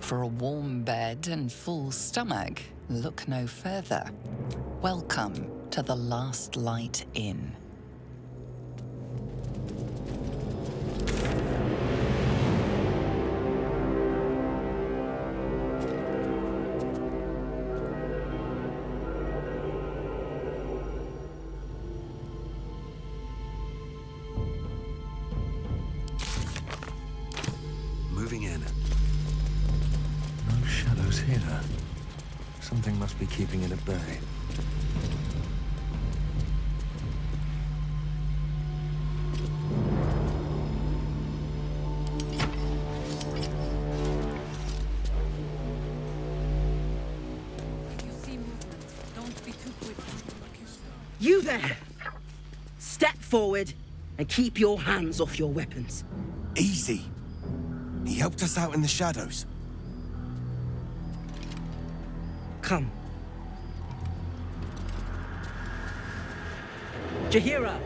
For a warm bed and full stomach, look no further. Welcome to the Last Light Inn. Moving in. No shadows here. Something must be keeping it at bay. If you see movement, don't be too quick. You there! Step forward and keep your hands off your weapons. Easy. He helped us out in the shadows. Come. Jahira!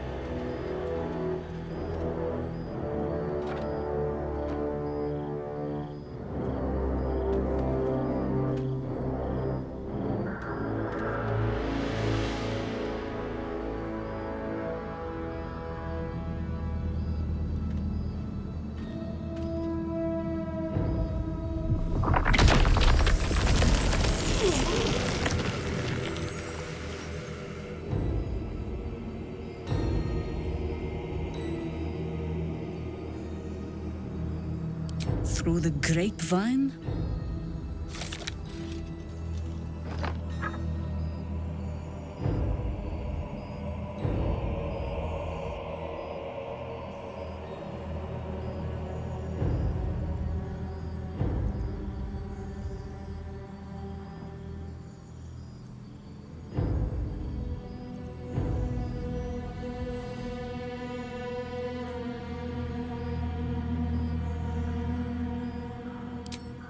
Through the grapevine?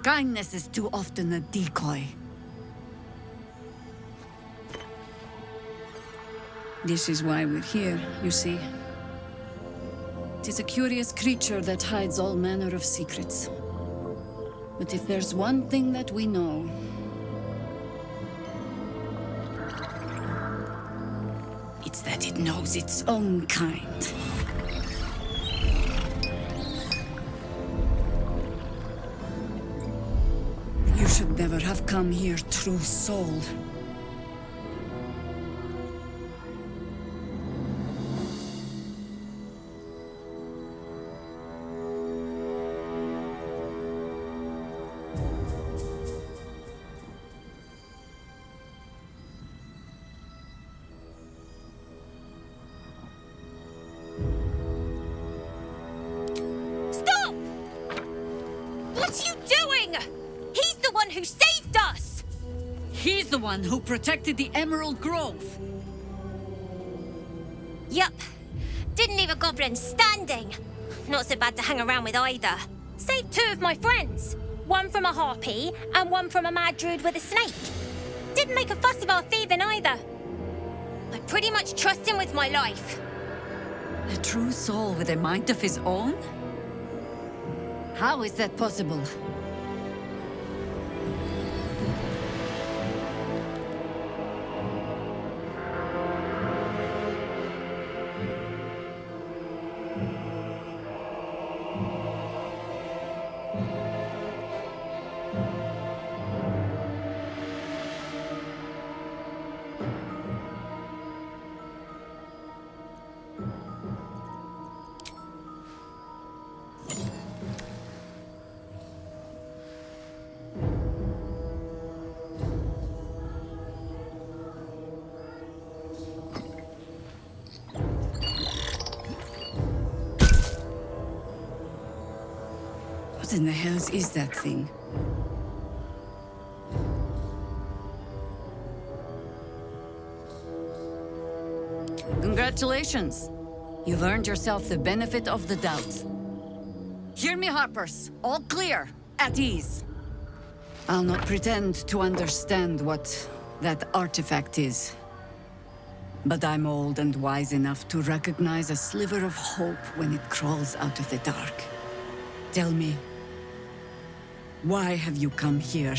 Kindness is too often a decoy. This is why we're here, you see. It is a curious creature that hides all manner of secrets. But if there's one thing that we know, it's that it knows its own kind. You should never have come here, true soul. Stop! What are you doing? He's the one who saved us! He's the one who protected the Emerald Grove. Yup. Didn't leave a goblin standing. Not so bad to hang around with either. Saved two of my friends. One from a harpy and one from a mad druid with a snake. Didn't make a fuss about thieving either. I pretty much trust him with my life. A true soul with a mind of his own? How is that possible? What in the hells is that thing? Congratulations! You've earned yourself the benefit of the doubt. Hear me, Harpers. All clear. At ease. I'll not pretend to understand what that artifact is. But I'm old and wise enough to recognize a sliver of hope when it crawls out of the dark. Tell me, Why have you come here?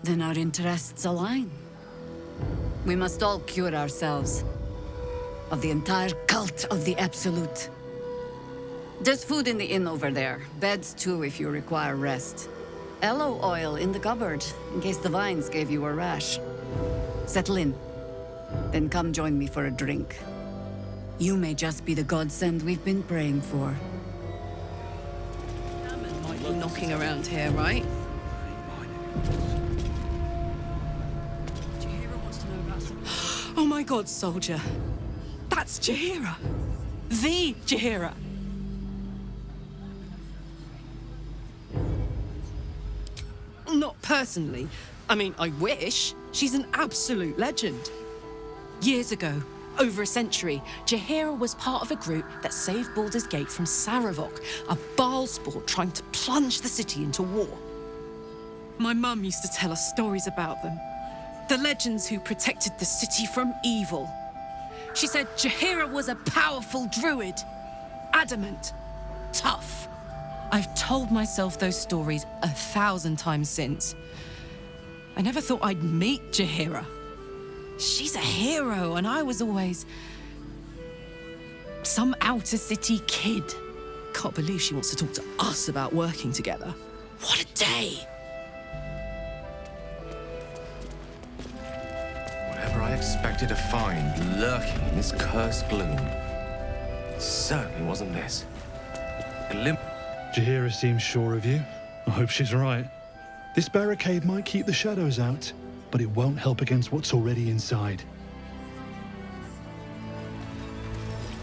Then our interests align. We must all cure ourselves of the entire cult of the Absolute. There's food in the inn over there. Beds too if you require rest. Aloe oil in the cupboard, in case the vines gave you a rash. Settle in. Then come join me for a drink. You may just be the godsend we've been praying for. Might be knocking around here, right? Oh my god, soldier. That's Jaheira. The Jaheira. Not personally. I mean, I wish. She's an absolute legend. Years ago, over a century, Jaheira was part of a group that saved Baldur's Gate from Saravok, a Baal sport trying to plunge the city into war. My mum used to tell us stories about them. The legends who protected the city from evil. She said Jaheira was a powerful druid. Adamant. Tough. I've told myself those stories 1,000 times since. I never thought I'd meet Jaheira. She's a hero, and I was always some outer city kid. Can't believe she wants to talk to us about working together. What a day! Whatever I expected to find lurking in this cursed gloom, it certainly wasn't this. Jaheira seems sure of you. I hope she's right. This barricade might keep the shadows out, but it won't help against what's already inside.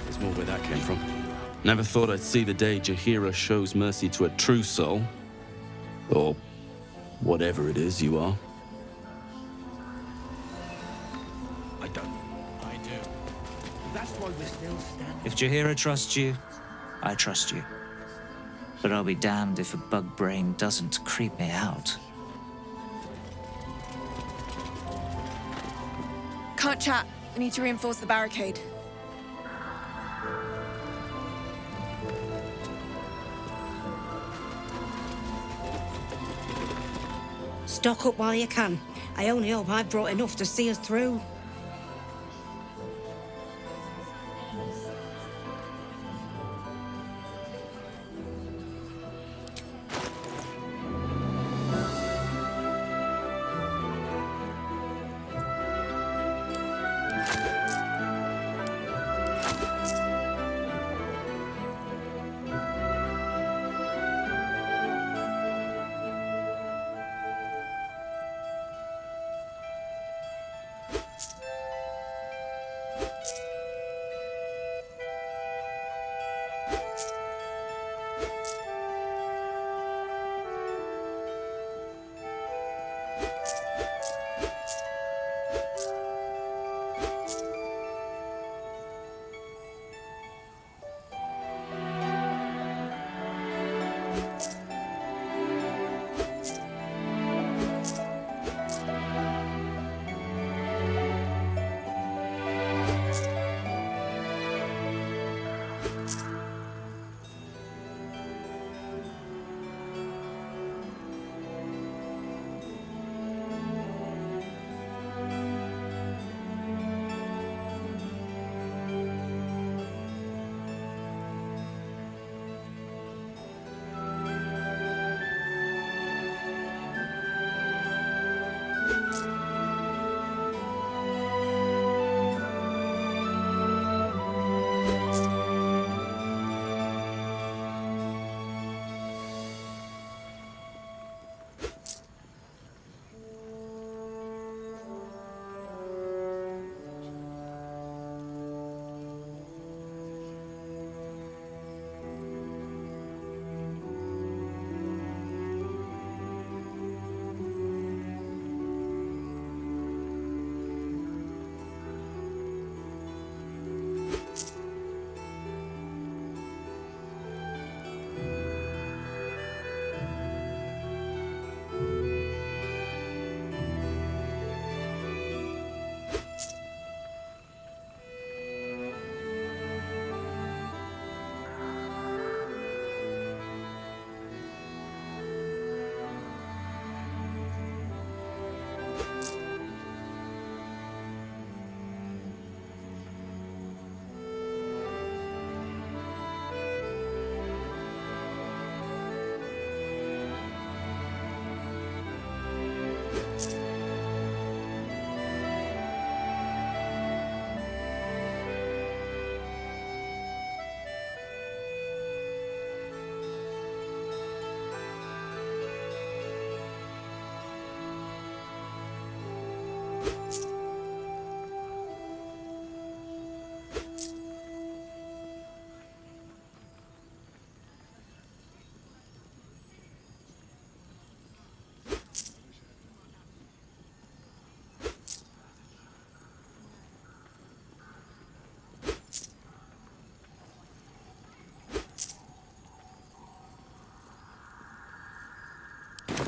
There's more where that came from. Never thought I'd see the day Jaheira shows mercy to a true soul. Or whatever it is you are. I don't. I do. That's why we're still standing. If Jaheira trusts you, I trust you. But I'll be damned if a bug brain doesn't creep me out. Can't chat. I need to reinforce the barricade. Stock up while you can. I only hope I've brought enough to see us through.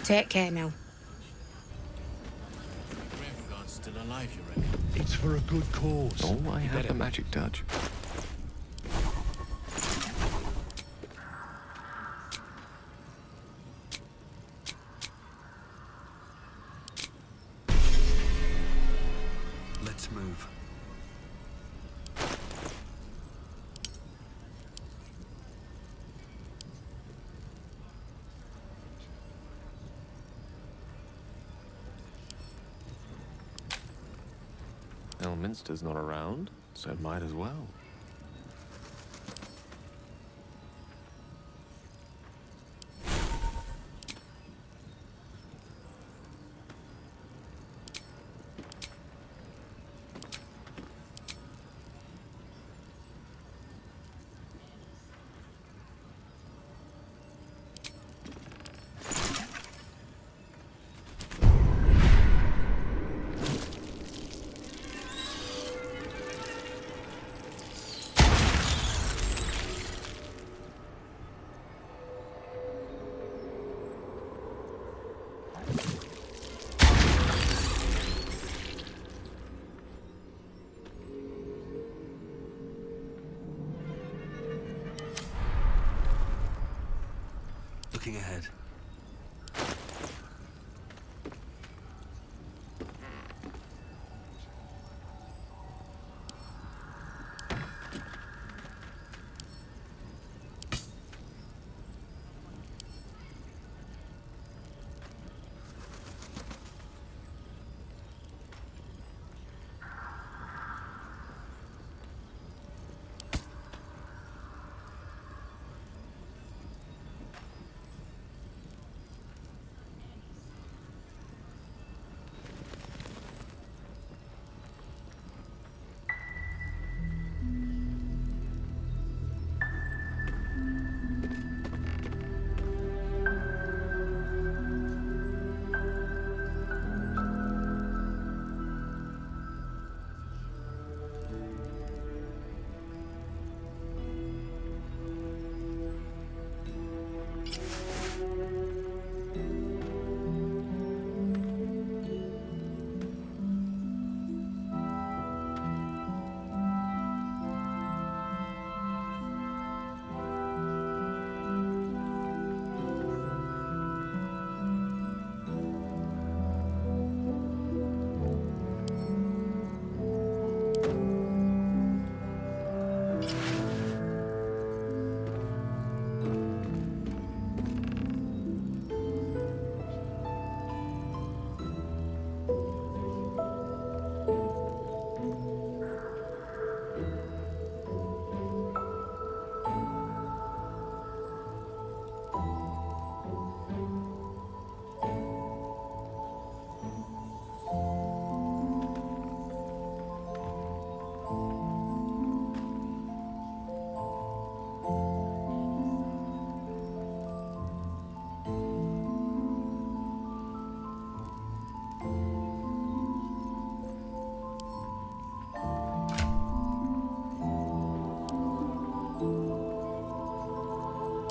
Take care now. Gravenguard's still alive, you reckon? It's for a good cause. Oh, I have the magic touch. Let's move. Elminster's not around, so might as well. Looking ahead.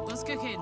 What's cooking?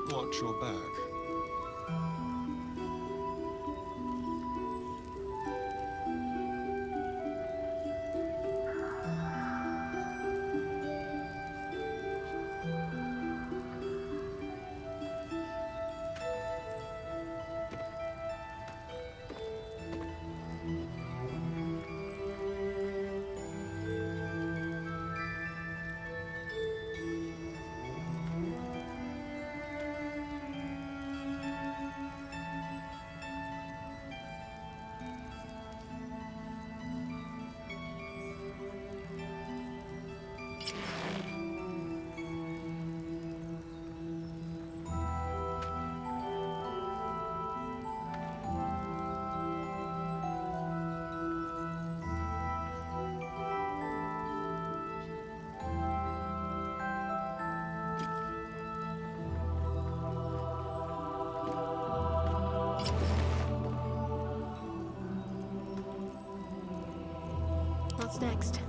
Watch your back. What's next?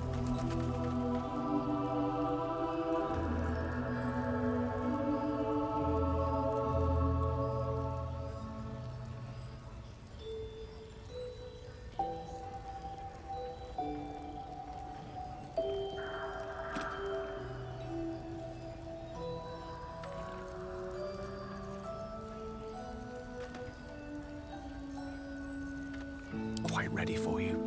Quite ready for you.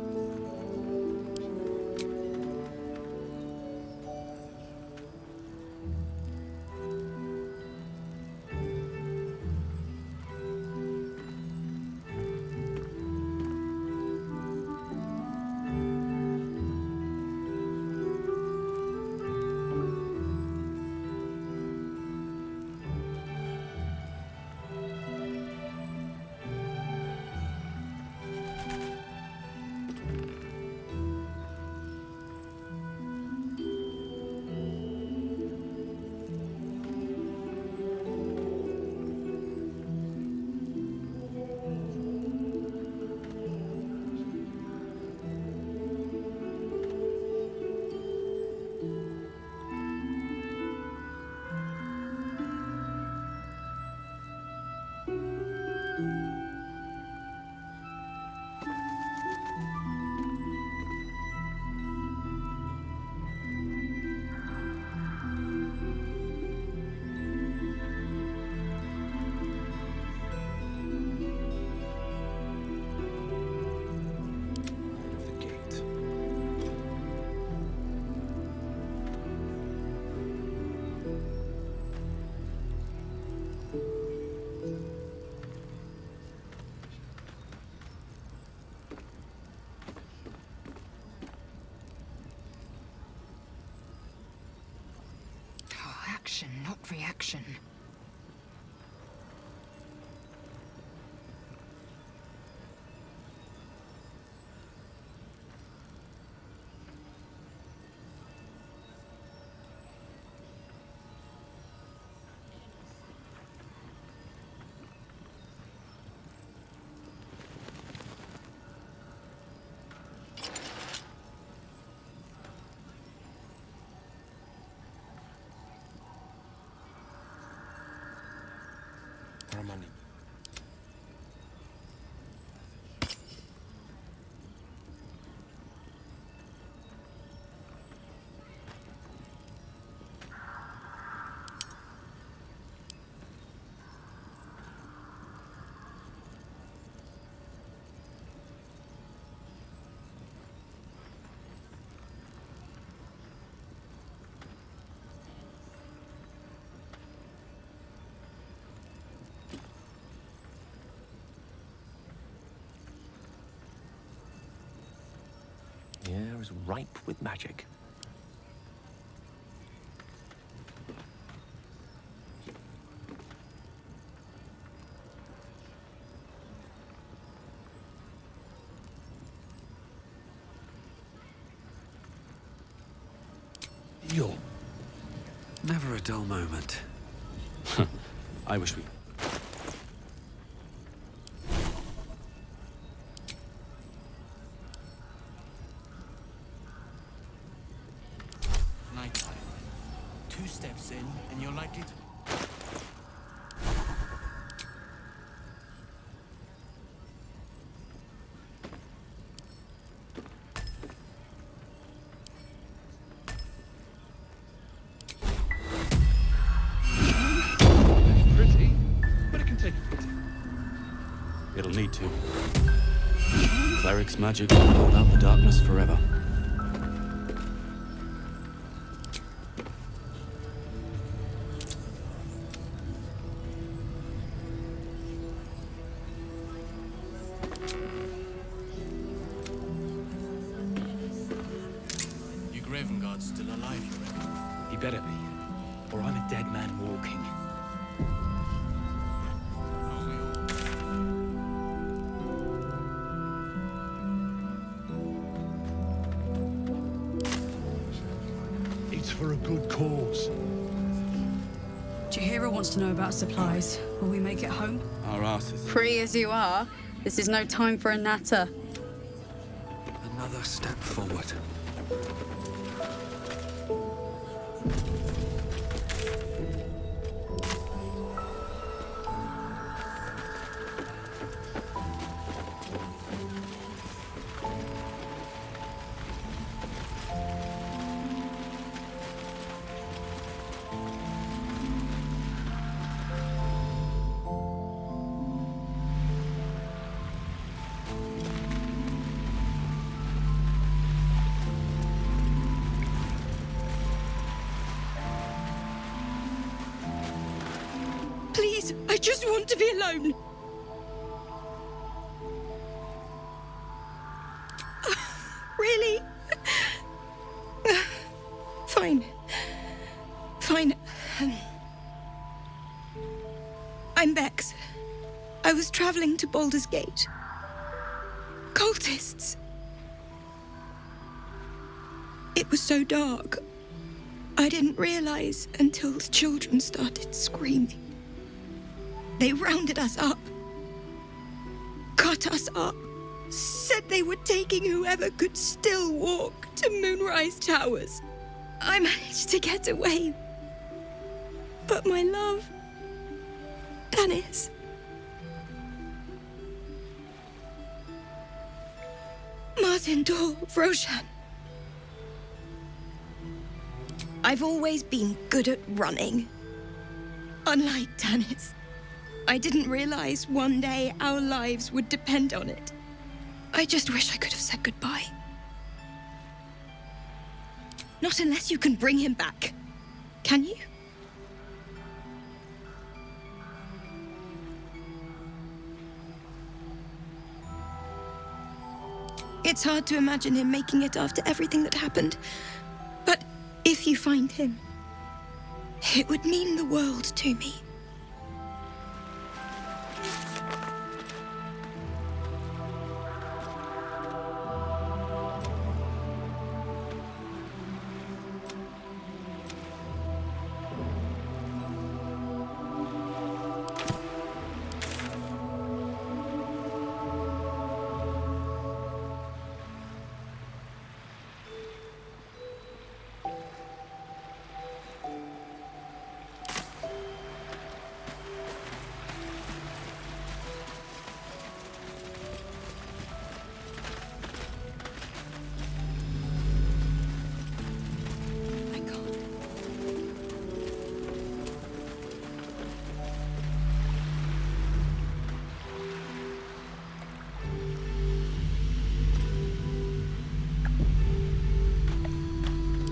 Action, not reaction. Money. The air is ripe with magic. You're never a dull moment. I wish we... Nighttime. 2 steps in, and you're likely to... Pretty, but it can take a bit. It'll need to. Cleric's magic will hold out the darkness forever. Your Graven Guard's still alive, you reckon? He better be, or I'm a dead man walking. It's for a good cause. Jahira wants to know about supplies. Will we make it home? Our asses. Free as you are, this is no time for a natter. Another step forward. Please, I just want to be alone. Really? Fine. Fine. I'm Bex. I was traveling to Baldur's Gate. Cultists. It was so dark. I didn't realize until the children started screaming. They rounded us up, cut us up, said they were taking whoever could still walk to Moonrise Towers. I managed to get away. But my love, Dennis. Martin Dor, Roshan. I've always been good at running. Unlike Dennis. I didn't realize one day our lives would depend on it. I just wish I could have said goodbye. Not unless you can bring him back. Can you? It's hard to imagine him making it after everything that happened. But if you find him, it would mean the world to me.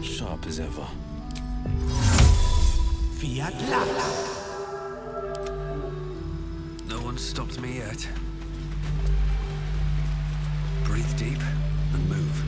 Sharp as ever. Fiat Lala. No one stopped me yet. Breathe deep and move.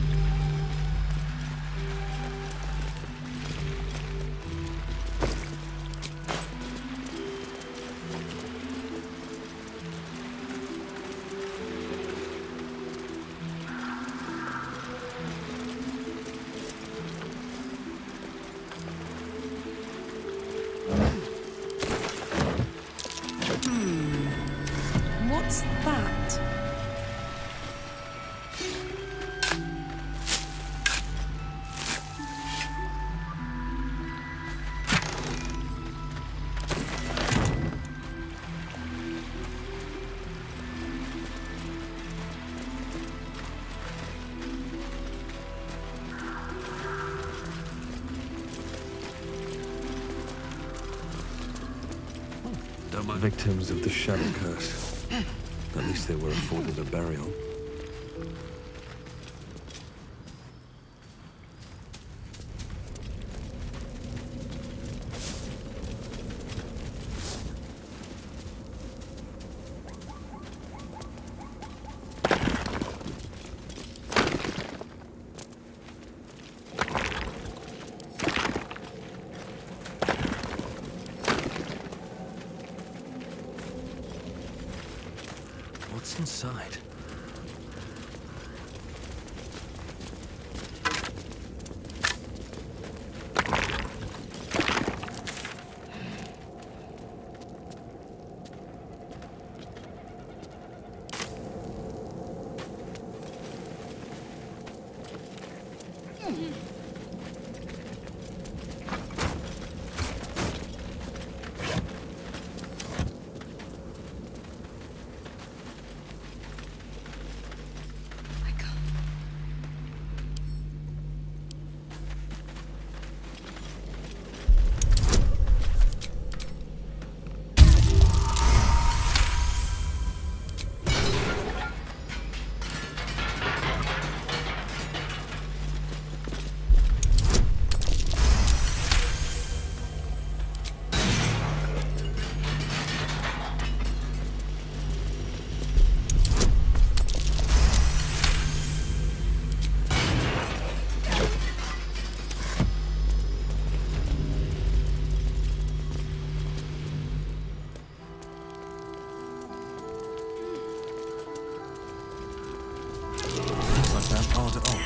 What's that? Victims of the Shadow Curse. At least they were afforded a burial. What's inside?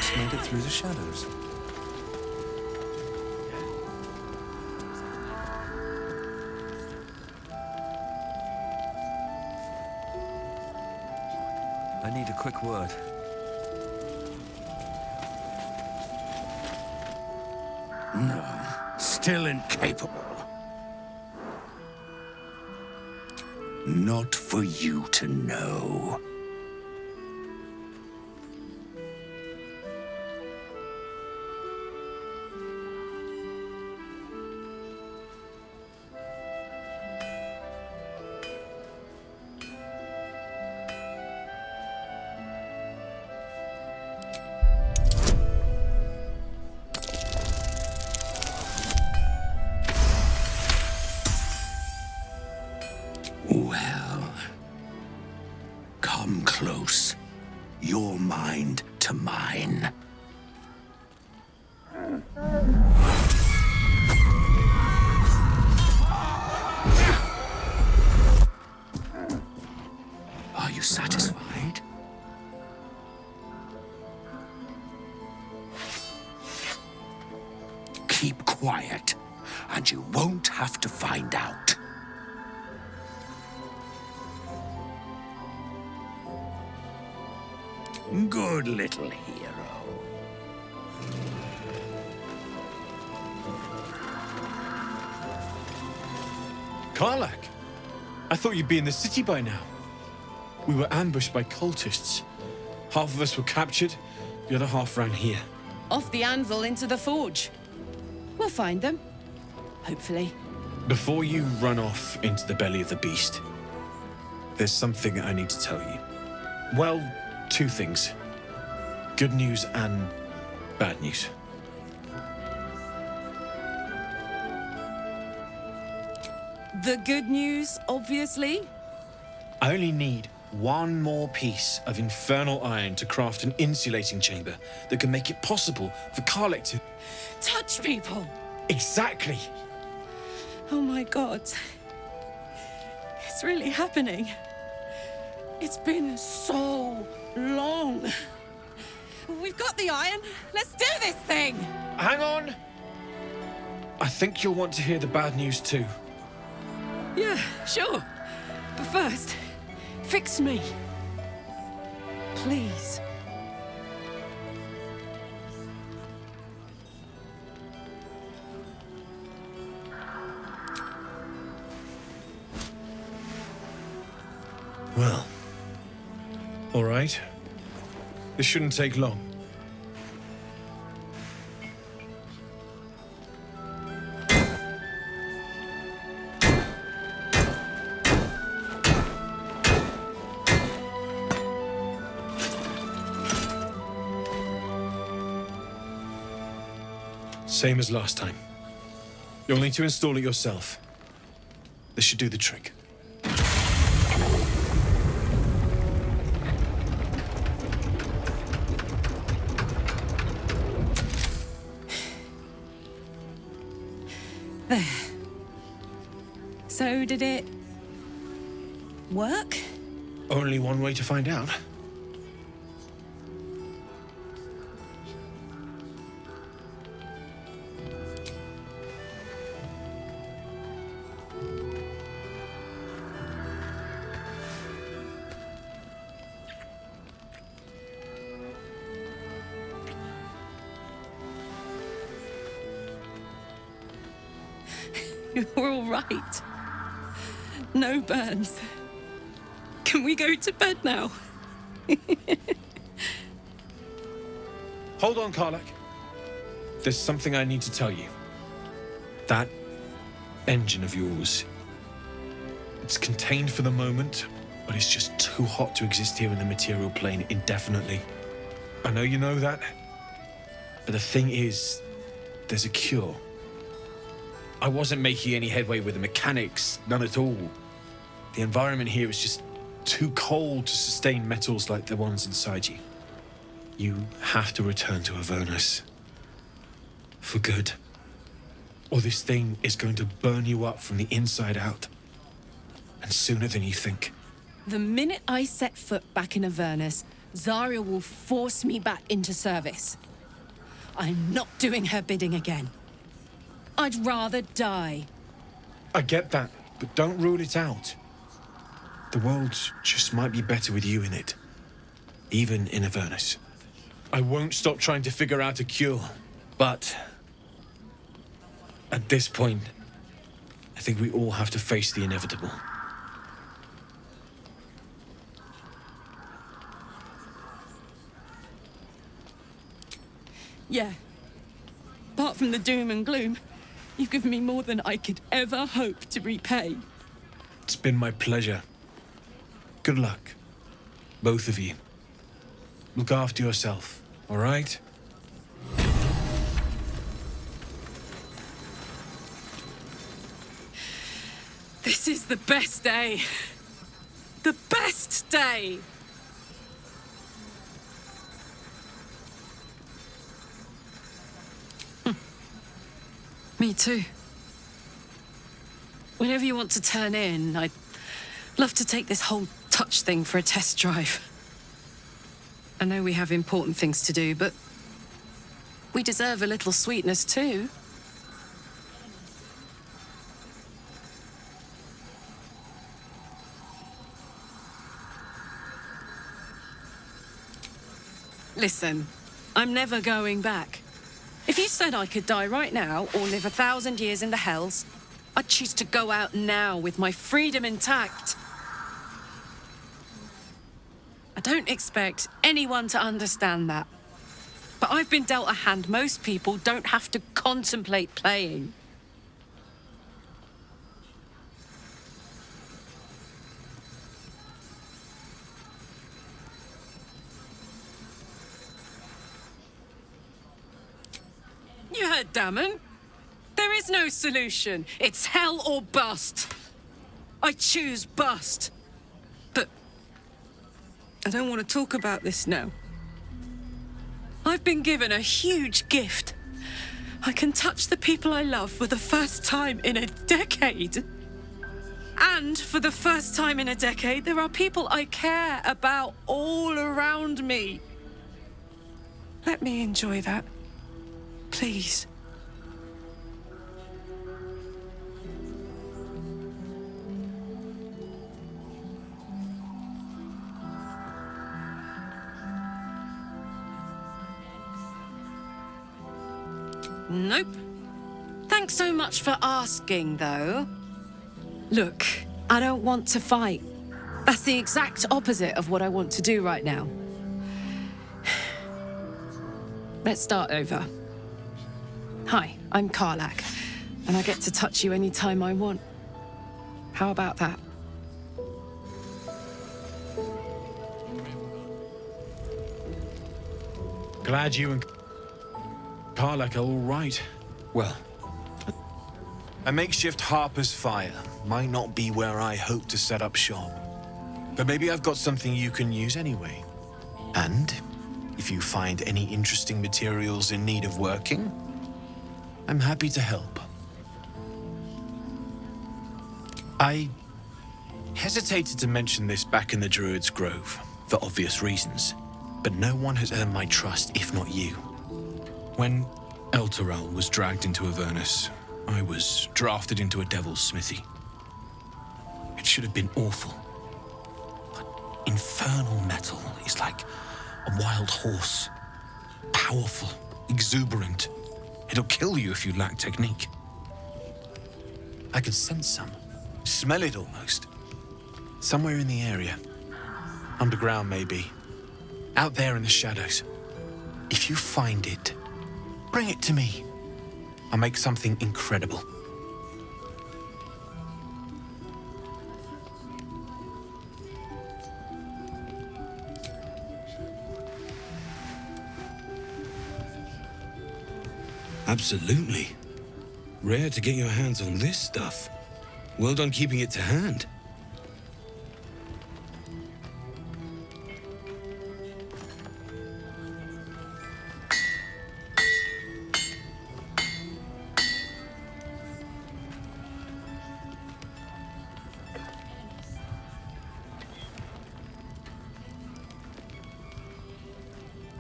almost made it through the shadows. I need a quick word. No, still incapable. Not for you to know. Well, come close. Your mind to mine. Are you satisfied? Keep quiet, and you won't have to find out. Good little hero. Karlak! I thought you'd be in the city by now. We were ambushed by cultists. Half of us were captured, the other half ran here. Off the anvil into the forge. We'll find them. Hopefully. Before you run off into the belly of the beast, there's something I need to tell you. Well, two things. Good news and bad news. The good news, obviously. I only need one more piece of infernal iron to craft an insulating chamber that can make it possible for Karlak to... Touch people! Exactly! Oh my God. It's really happening. It's been so long. We've got the iron. Let's do this thing! Hang on! I think you'll want to hear the bad news too. Yeah, sure. But first, fix me. Please. Well, all right. This shouldn't take long. Same as last time. You'll need to install it yourself. This should do the trick. There. So did it work? Only one way to find out. You're all right. No burns. Can we go to bed now? Hold on, Karlak. There's something I need to tell you. That engine of yours, it's contained for the moment, but it's just too hot to exist here in the material plane indefinitely. I know you know that, but the thing is, there's a cure. I wasn't making any headway with the mechanics, none at all. The environment here is just too cold to sustain metals like the ones inside you. You have to return to Avernus. For good. Or this thing is going to burn you up from the inside out. And sooner than you think. The minute I set foot back in Avernus, Zarya will force me back into service. I'm not doing her bidding again. I'd rather die. I get that, but don't rule it out. The world just might be better with you in it. Even in Avernus. I won't stop trying to figure out a cure, but at this point, I think we all have to face the inevitable. Yeah. Apart from the doom and gloom, you've given me more than I could ever hope to repay. It's been my pleasure. Good luck, both of you. Look after yourself, all right? This is the best day. The best day! Me too. Whenever you want to turn in, I'd love to take this whole touch thing for a test drive. I know we have important things to do, but we deserve a little sweetness too. Listen, I'm never going back. If you said I could die right now or live 1,000 years in the hells, I'd choose to go out now with my freedom intact. I don't expect anyone to understand that. But I've been dealt a hand most people don't have to contemplate playing. You heard Damon. There is no solution. It's hell or bust. I choose bust. But I don't want to talk about this now. I've been given a huge gift. I can touch the people I love for the first time in a decade. And for the first time in a decade, there are people I care about all around me. Let me enjoy that. Please. Nope. Thanks so much for asking, though. Look, I don't want to fight. That's the exact opposite of what I want to do right now. Let's start over. Hi, I'm Karlak, and I get to touch you anytime I want. How about that? Glad you and Karlak are all right. Well, a makeshift Harper's fire might not be where I hope to set up shop. But maybe I've got something you can use anyway. And if you find any interesting materials in need of working, I'm happy to help. I hesitated to mention this back in the Druid's Grove, for obvious reasons. But no one has earned my trust, if not you. When Elturel was dragged into Avernus, I was drafted into a devil's smithy. It should have been awful. But infernal metal is like a wild horse. Powerful, exuberant. It'll kill you if you lack technique. I can sense some. Smell it almost. Somewhere in the area. Underground, maybe. Out there in the shadows. If you find it, bring it to me. I'll make something incredible. Absolutely. Rare to get your hands on this stuff. Well done keeping it to hand.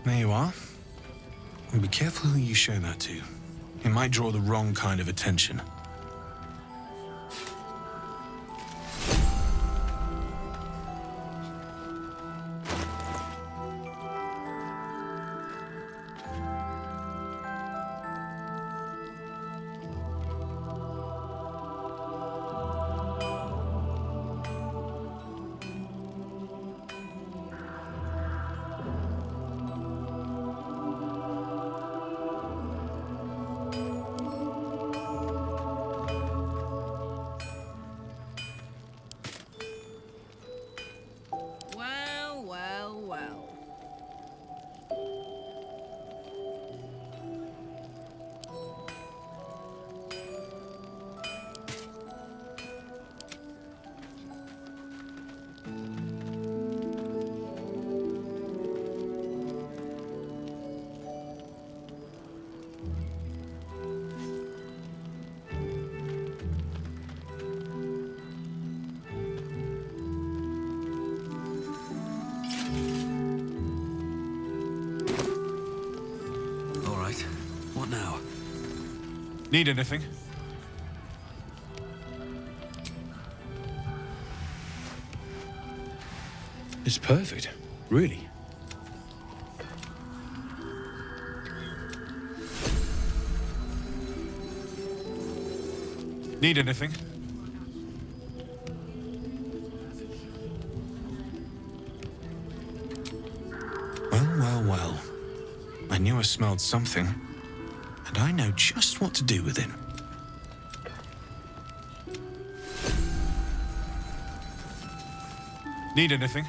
There you are. And be careful who you show that to. It might draw the wrong kind of attention. Well, well, well. All right. What now? Need anything? It's perfect, really. Need anything? Well. I knew I smelled something, and I know just what to do with it. Need anything?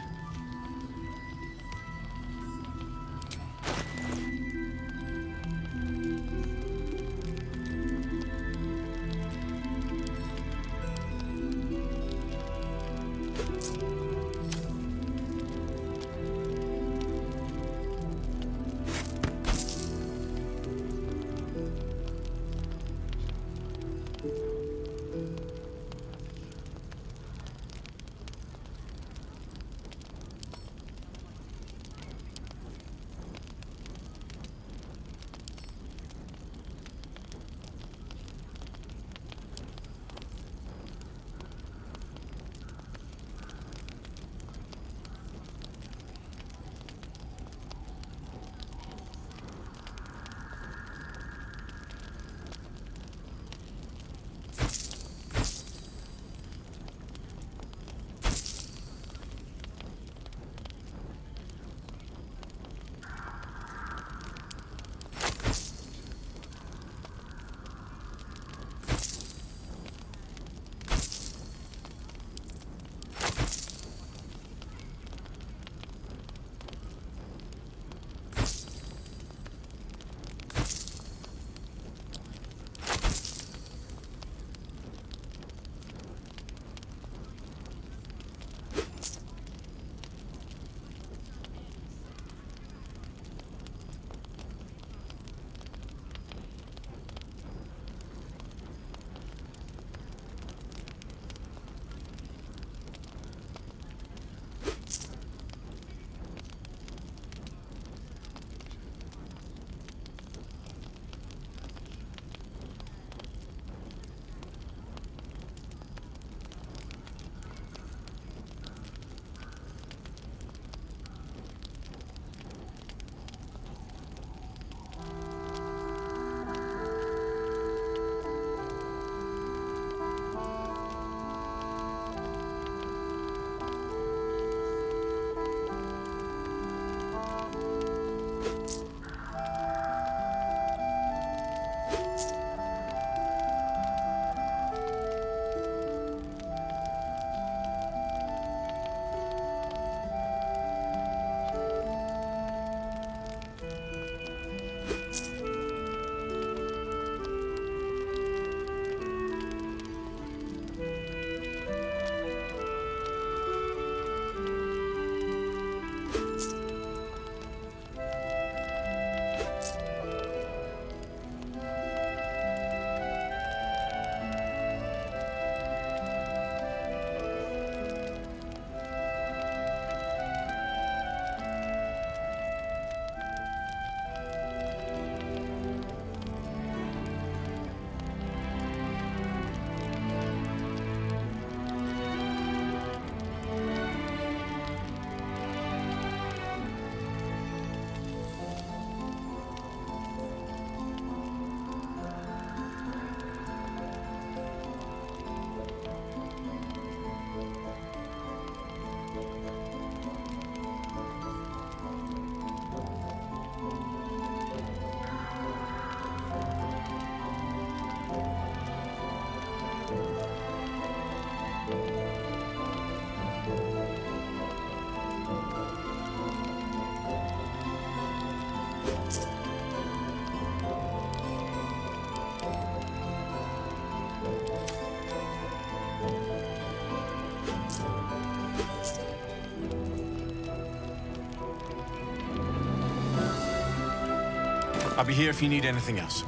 I'll be here if you need anything else.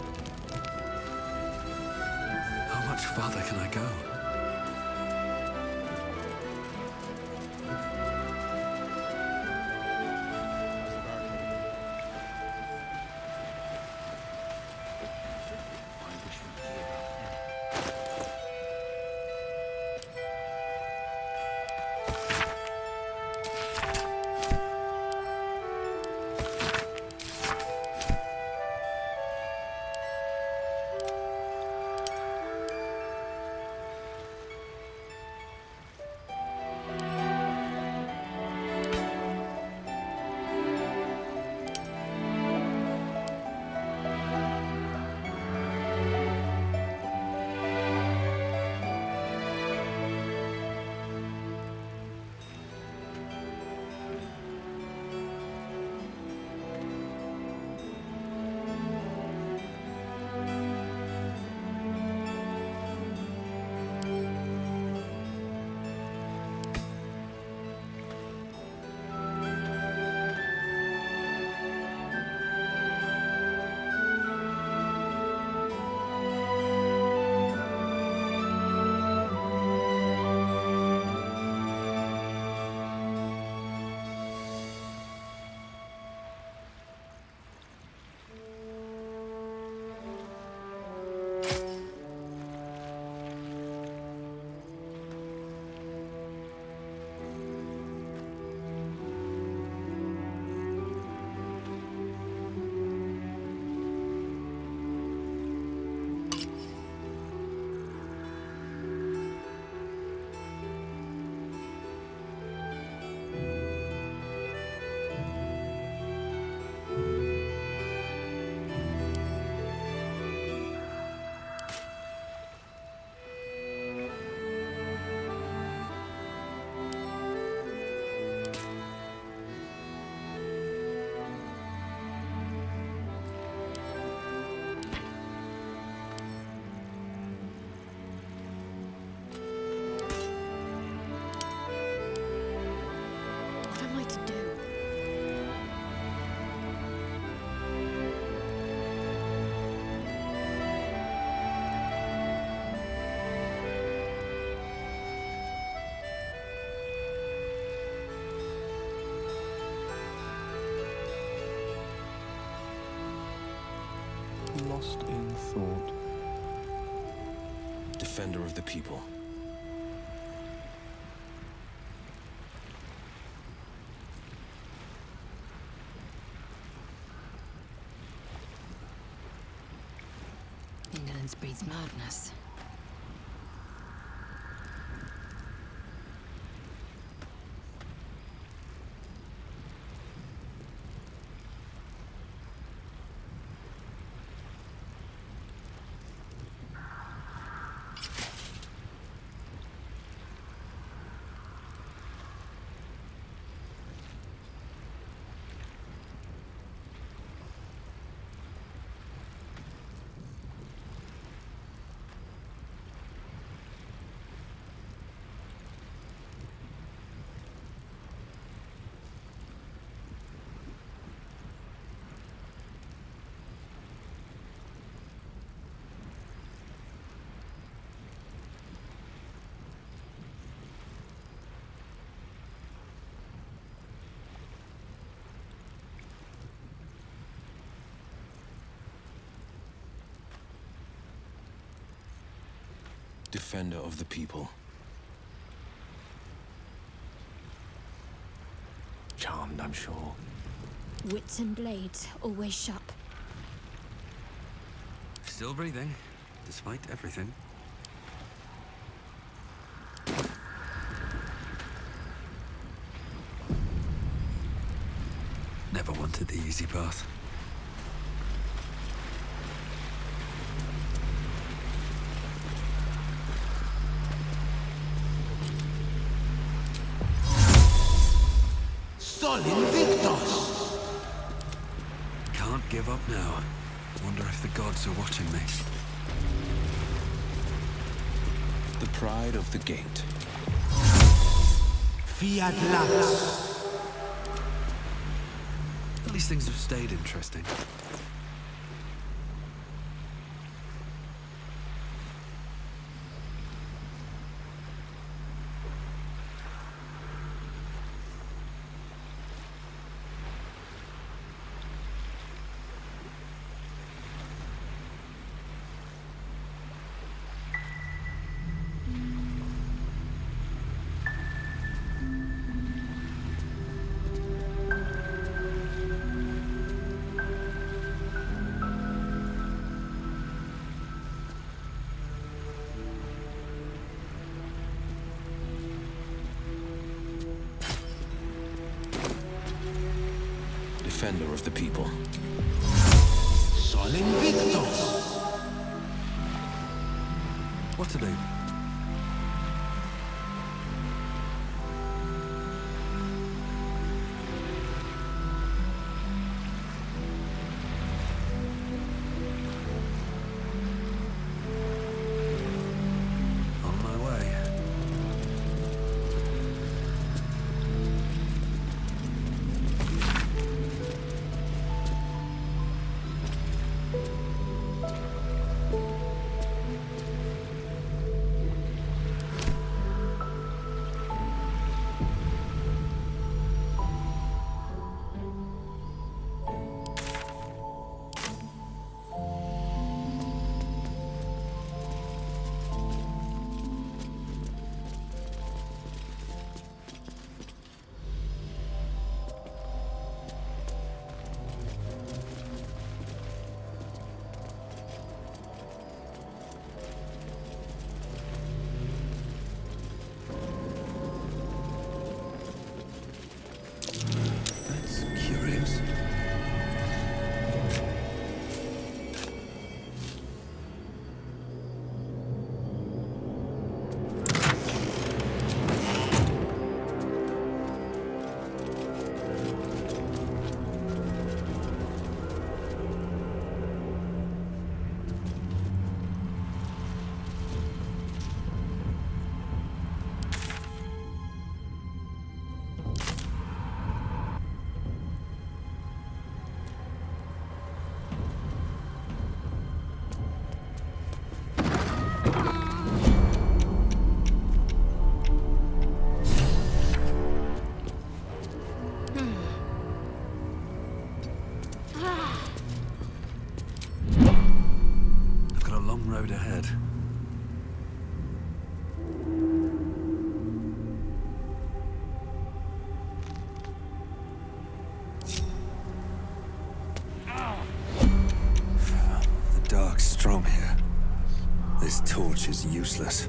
How much farther can I go? Lost in thought. Defender of the people. Indolence breeds madness. Defender of the people. Charmed, I'm sure. Wits and blades, always sharp. Still breathing, despite everything. Never wanted the easy path. Sol Invictus! Can't give up now. Wonder if the gods are watching me. The pride of the gate. Fiat Lux. At least things have stayed interesting. defender of the people. Sol Invictus! What to do? On my way. Road ahead. The dark's strong here. This torch is useless.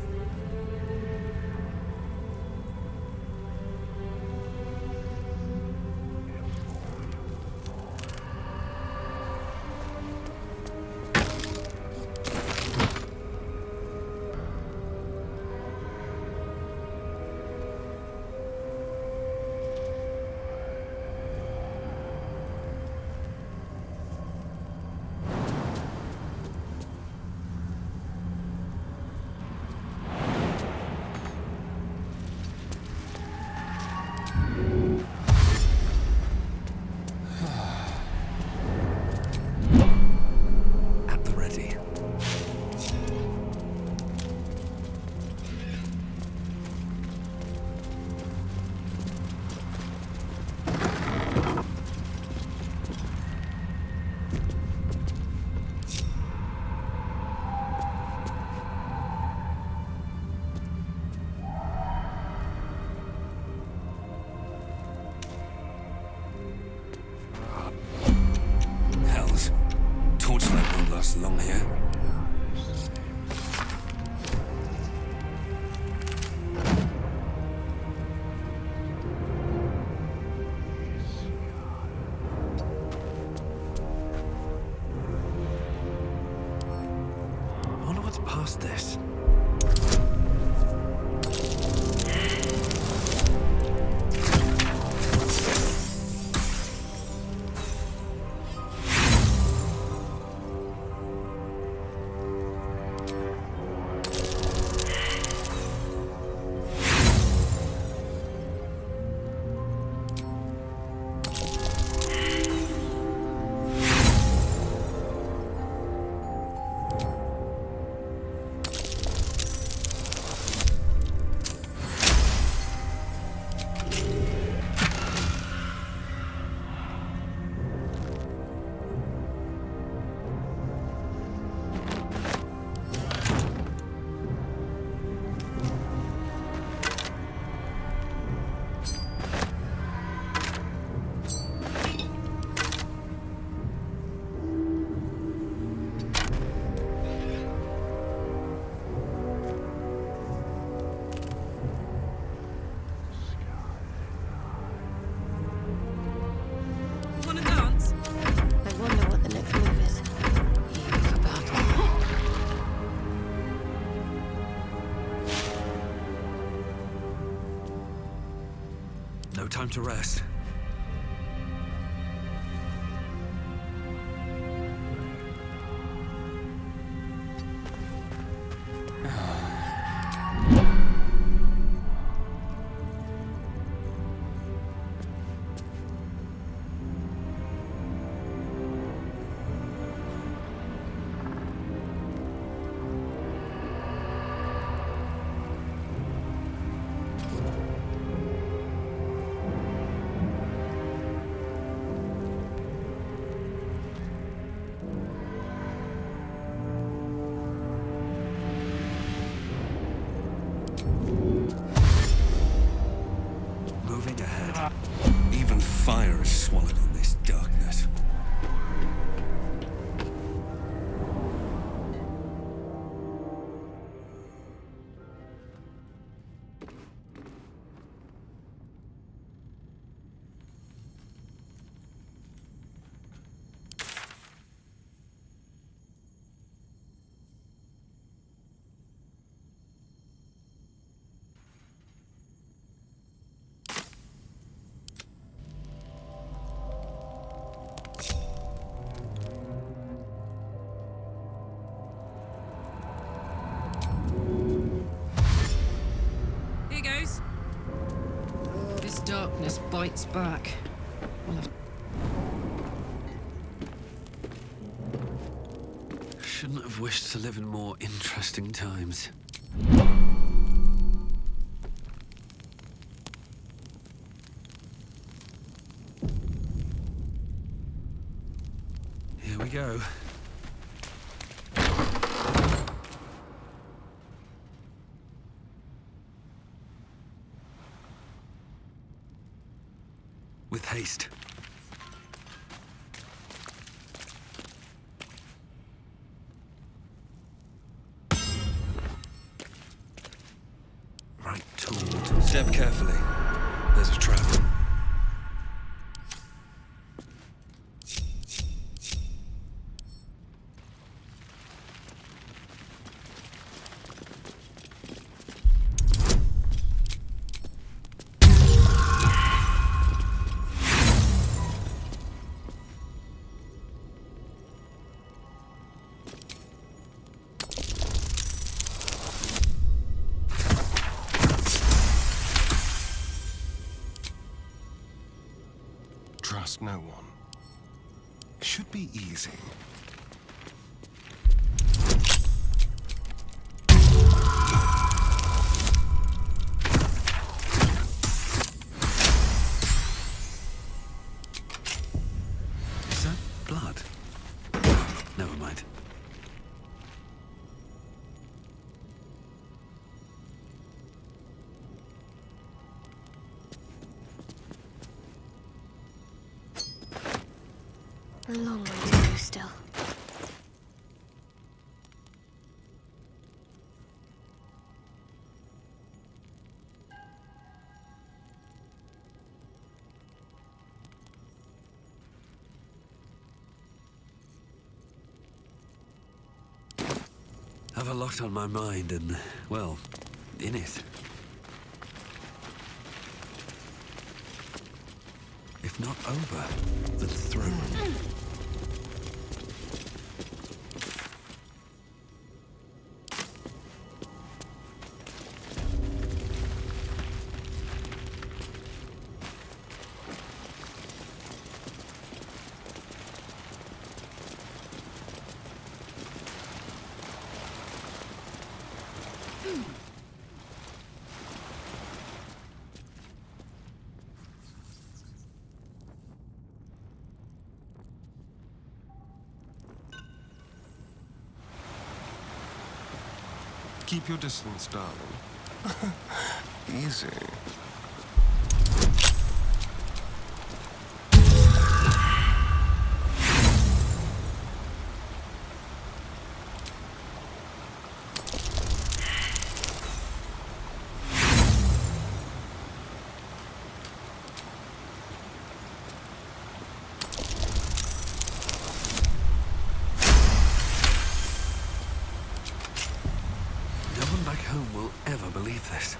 Torchlight won't last long here. I wonder what's past this. No time to rest. Even fire is swallowed in this darkness. Here goes. This darkness bites back. We'll have... Shouldn't have wished to live in more interesting times. Here we go. With haste. Right tool. Step carefully. There's a trap. Trust no one. Should be easy. Is that blood? Never mind. A long way to go still. Have a lot on my mind and, well, in it. If not over, then through. Keep your distance, darling. Easy. No one back home will ever believe this.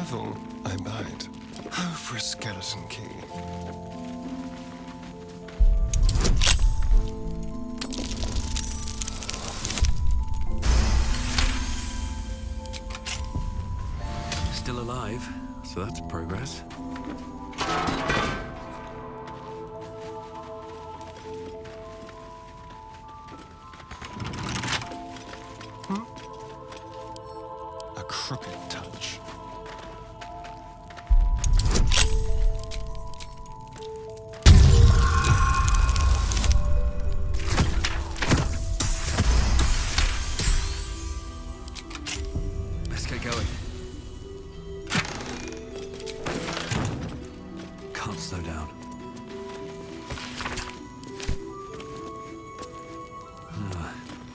Travel, I might. Oh, for a skeleton key. Still alive, so that's progress. A crooked touch. Let's get going. Can't slow down.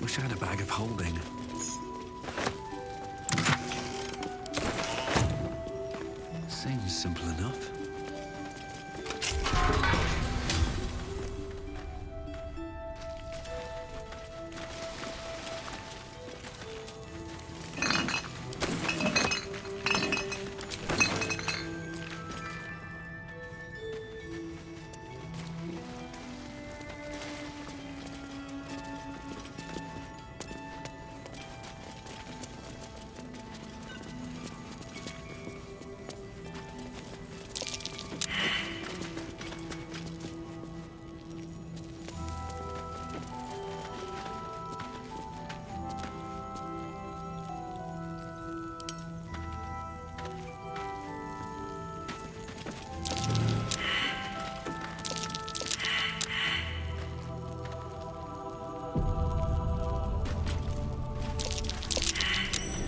Wish I had a bag of holding. Seems simple enough.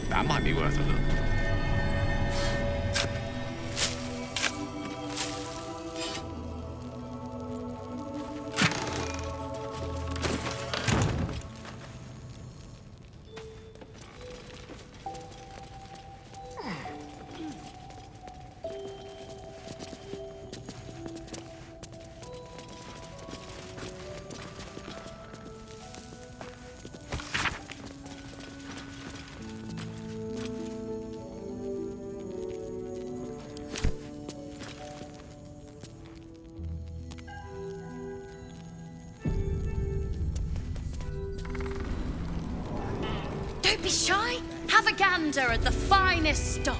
That might be worth a look. Don't be shy. Have a gander at the finest stock.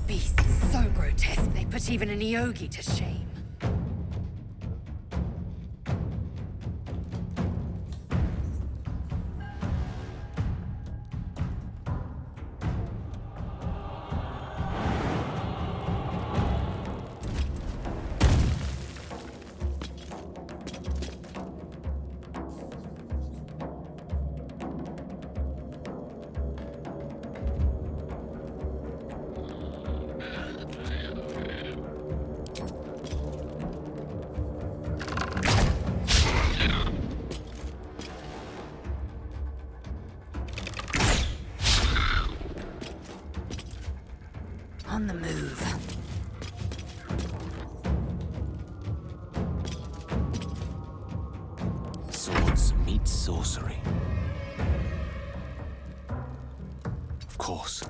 Beasts so grotesque they put even an Yogi to shame. On the move. Swords meet sorcery. Of course.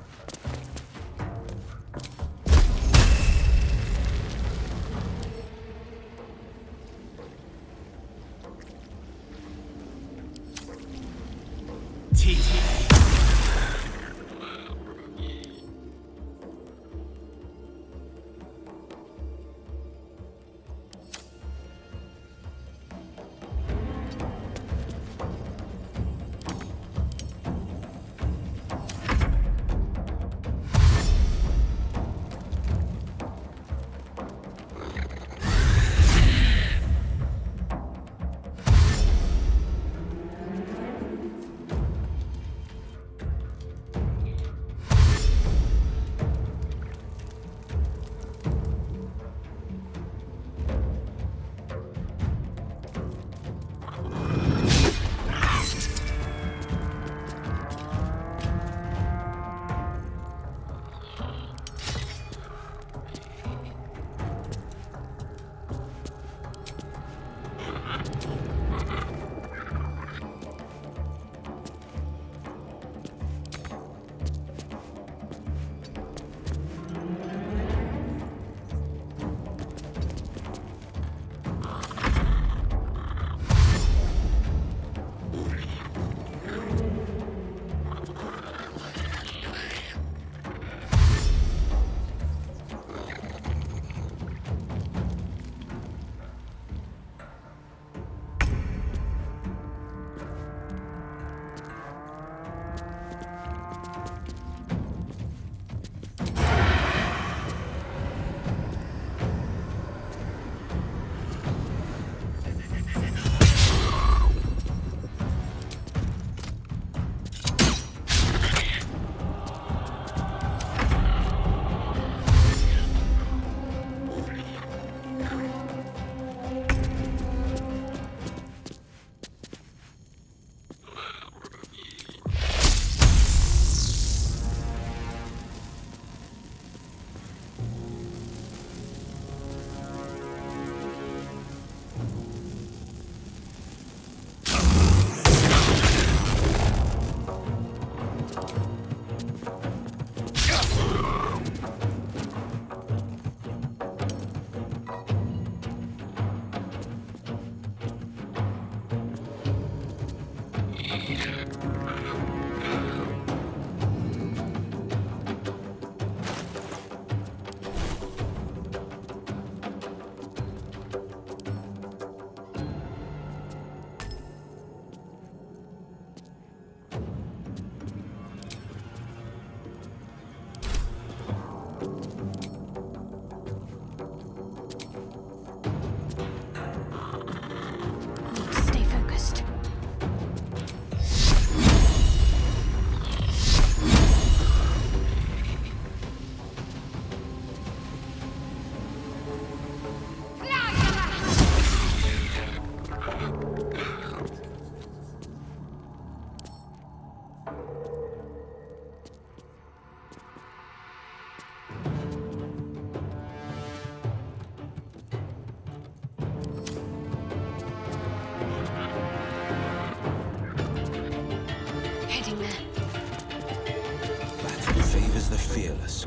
fearless.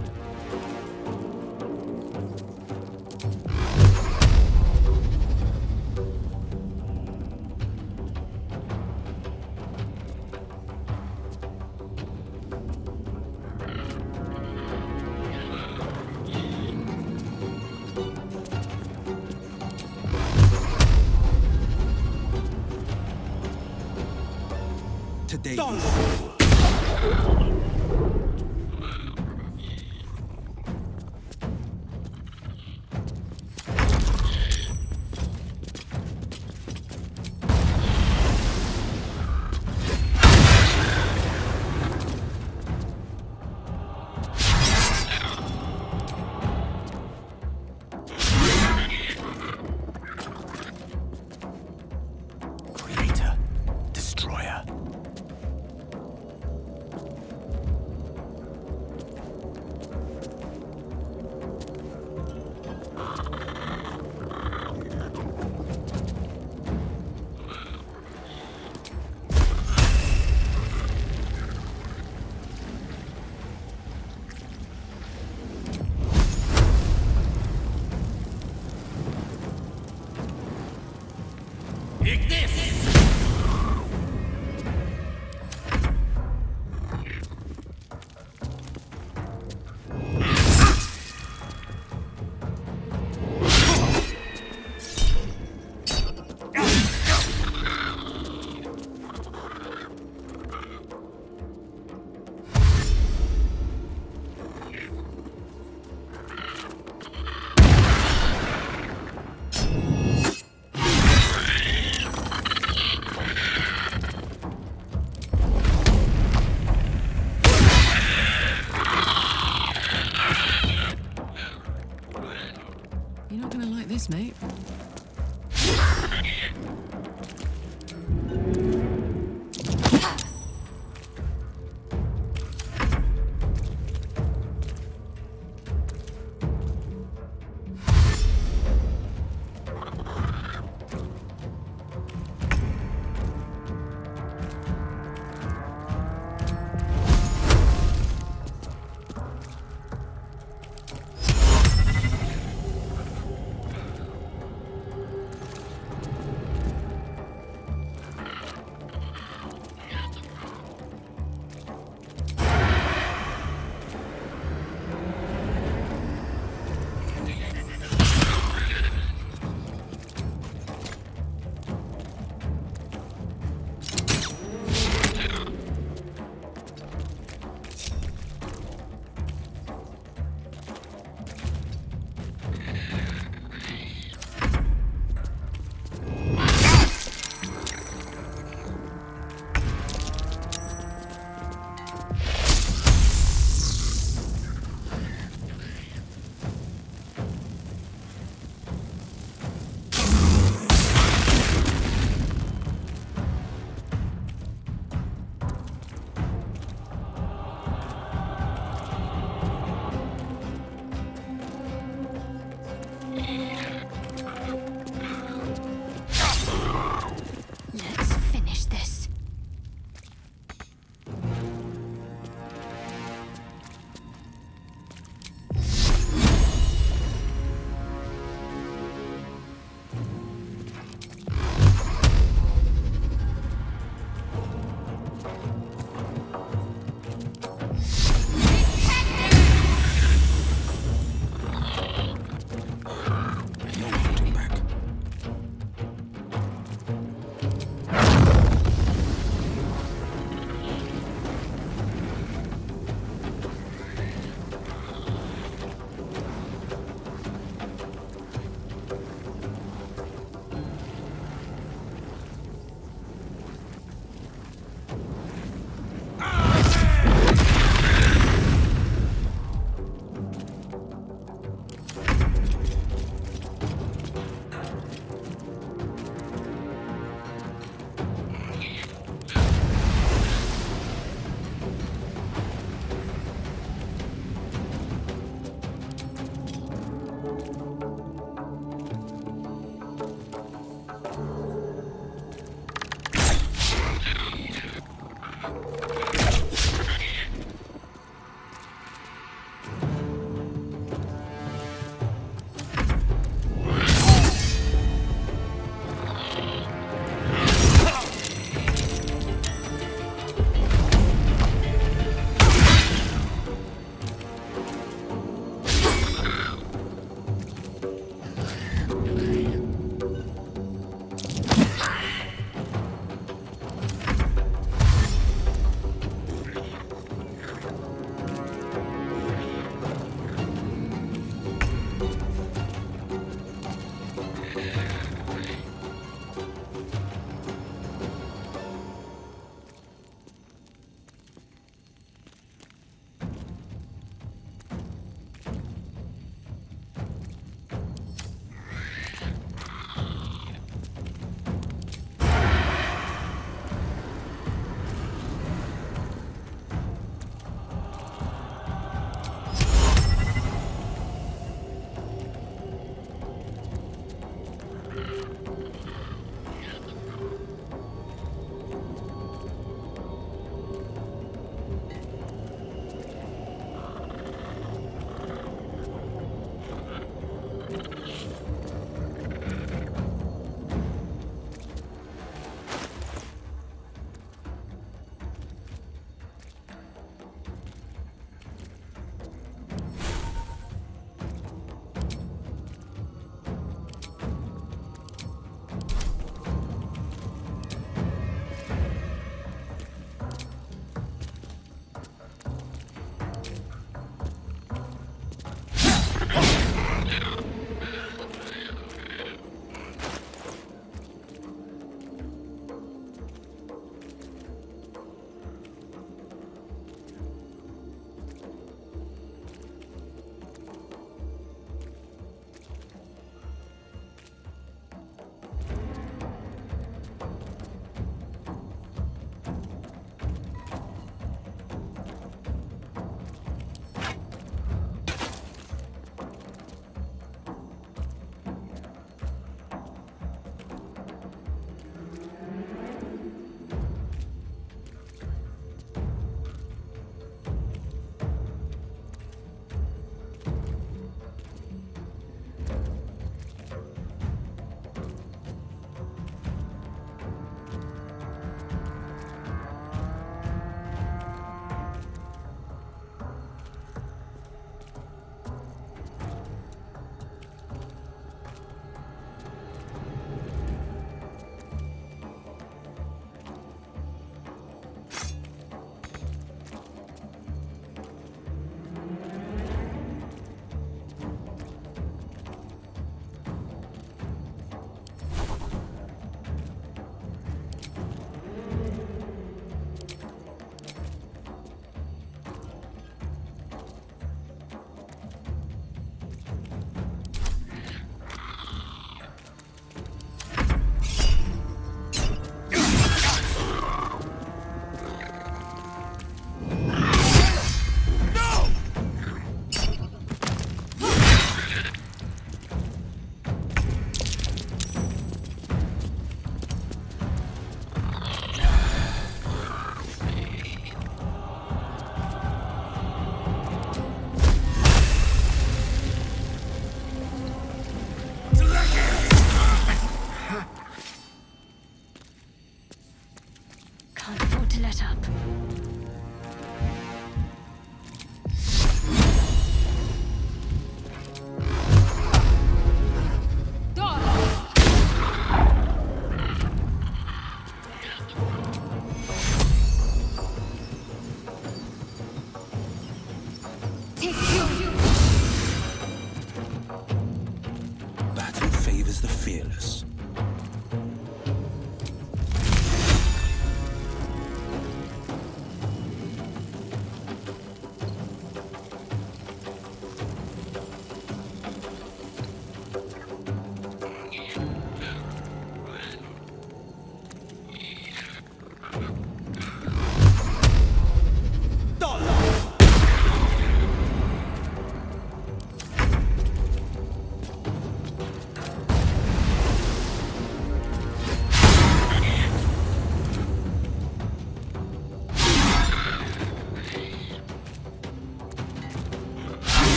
Today. Cheers, mate.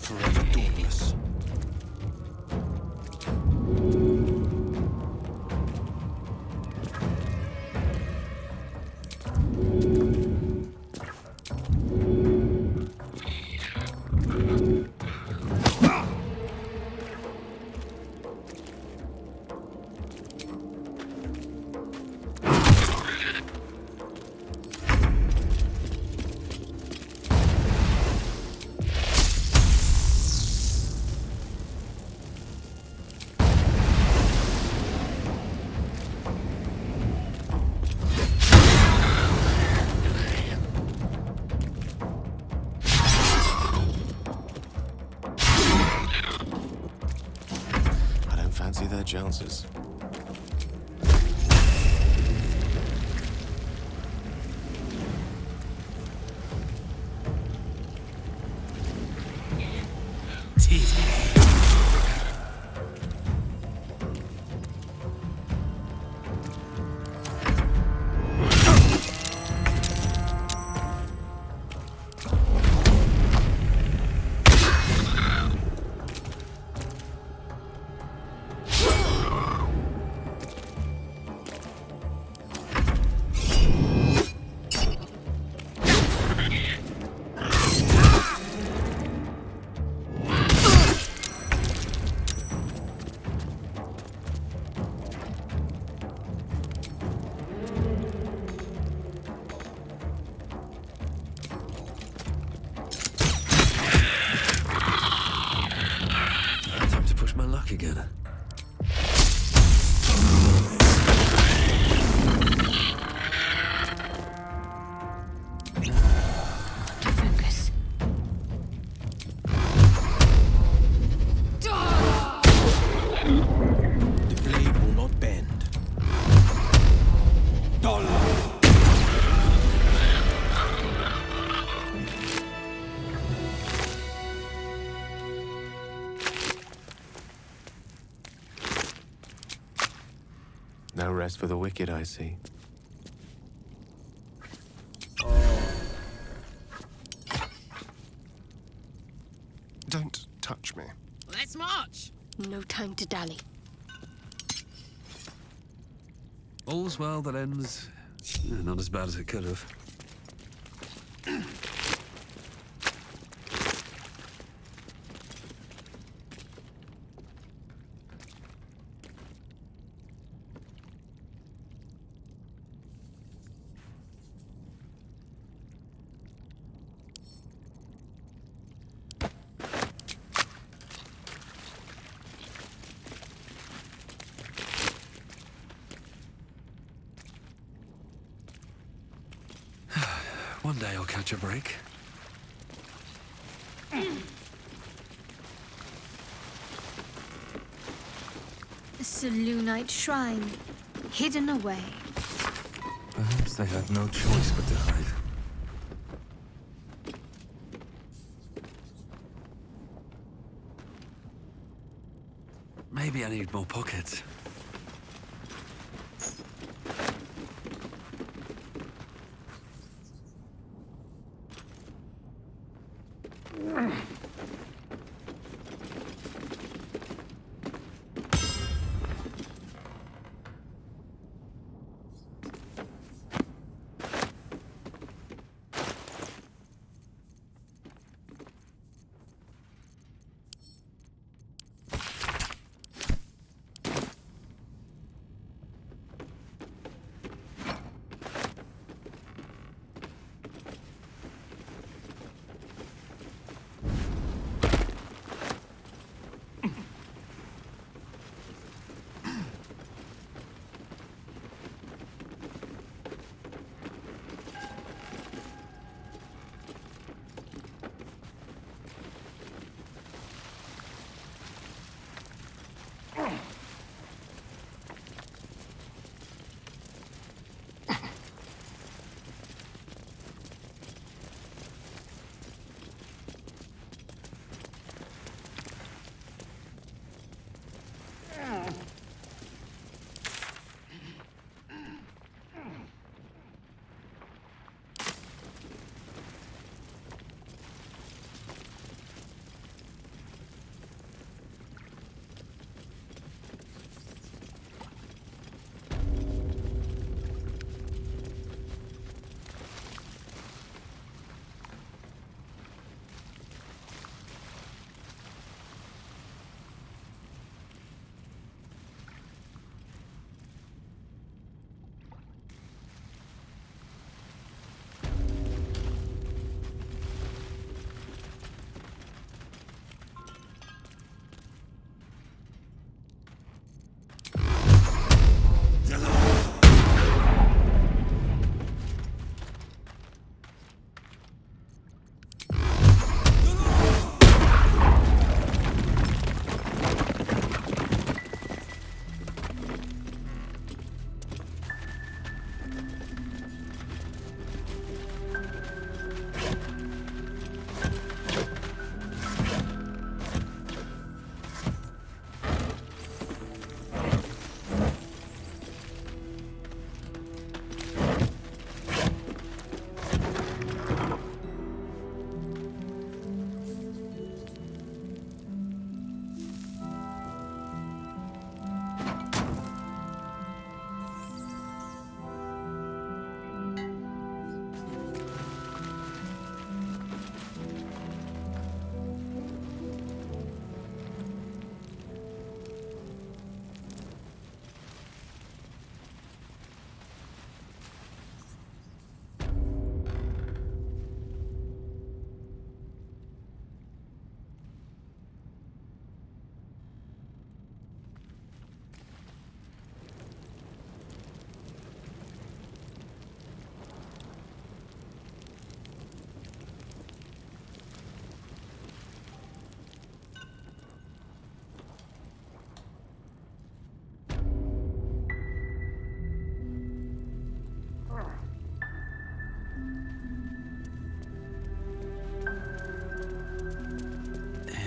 forever dauntless. Fancy their chances. Again. Focus. The blade will not bend. Dollar. No rest for the wicked, I see. Don't touch me. Let's march. No time to dally. All's well that ends not as bad as it could have. One day I'll catch a break. A Selûnite shrine, hidden away. Perhaps they had no choice but to hide. Maybe I need more pockets.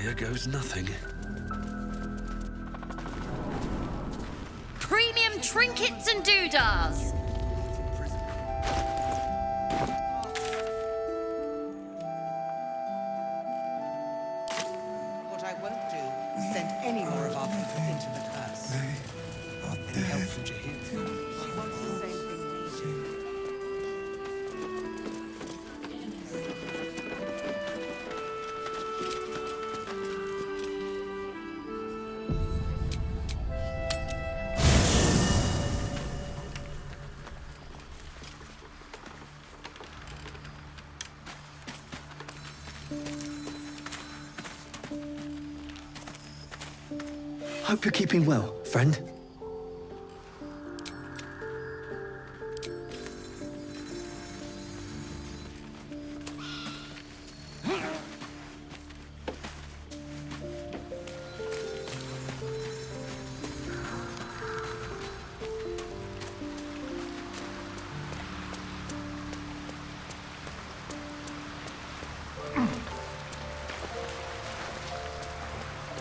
Here goes nothing. Premium trinkets and doodahs! What I won't do is send any more of our people into the curse. Any help from Jahir? She wants the same thing we do. Hope you're keeping well, friend.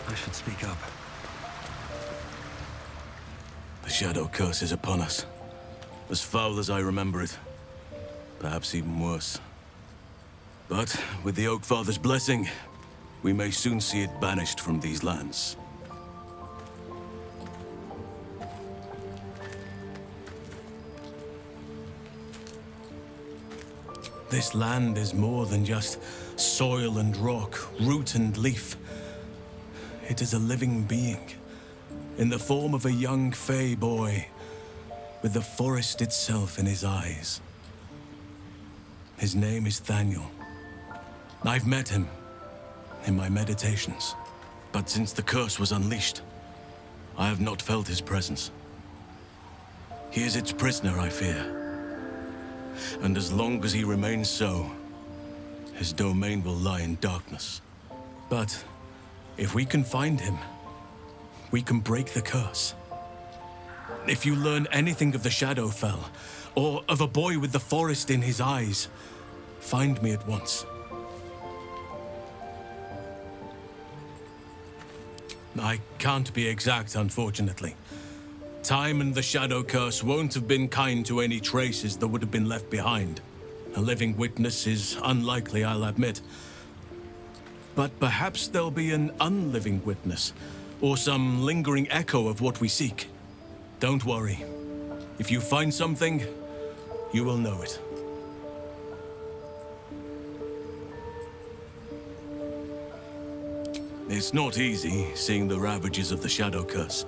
I should speak up. The shadow curse is upon us. As foul as I remember it. Perhaps even worse. But with the Oak Father's blessing, we may soon see it banished from these lands. This land is more than just soil and rock, root and leaf. It is a living being, in the form of a young Fey boy, with the forest itself in his eyes. His name is Thaniel. I've met him in my meditations, but since the curse was unleashed, I have not felt his presence. He is its prisoner, I fear. And as long as he remains so, his domain will lie in darkness. But if we can find him, we can break the curse. If you learn anything of the Shadowfell, or of a boy with the forest in his eyes, find me at once. I can't be exact, unfortunately. Time and the Shadow Curse won't have been kind to any traces that would have been left behind. A living witness is unlikely, I'll admit. But perhaps there'll be an unliving witness, or some lingering echo of what we seek. Don't worry. If you find something, you will know it. It's not easy, seeing the ravages of the Shadow Curse.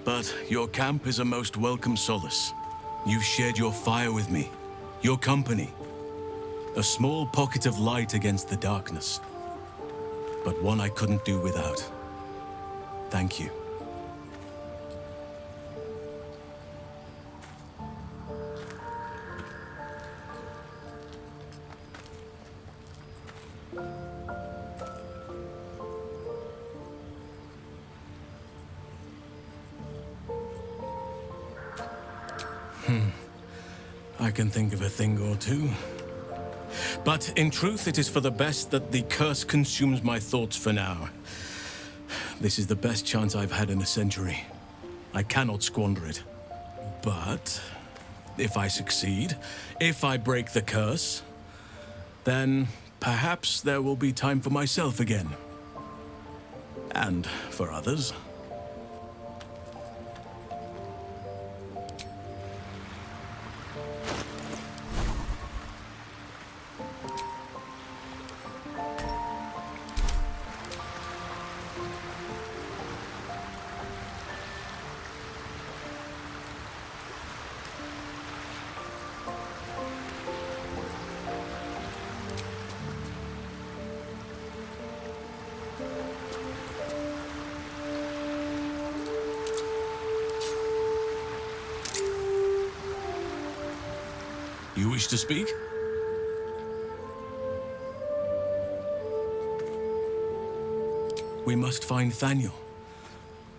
But your camp is a most welcome solace. You've shared your fire with me, your company. A small pocket of light against the darkness. But one I couldn't do without. Thank you. I can think of a thing or two. But in truth, it is for the best that the curse consumes my thoughts for now. This is the best chance I've had in a century. I cannot squander it. But if I succeed, if I break the curse, then perhaps there will be time for myself again. And for others. You wish to speak? We must find Thaniel.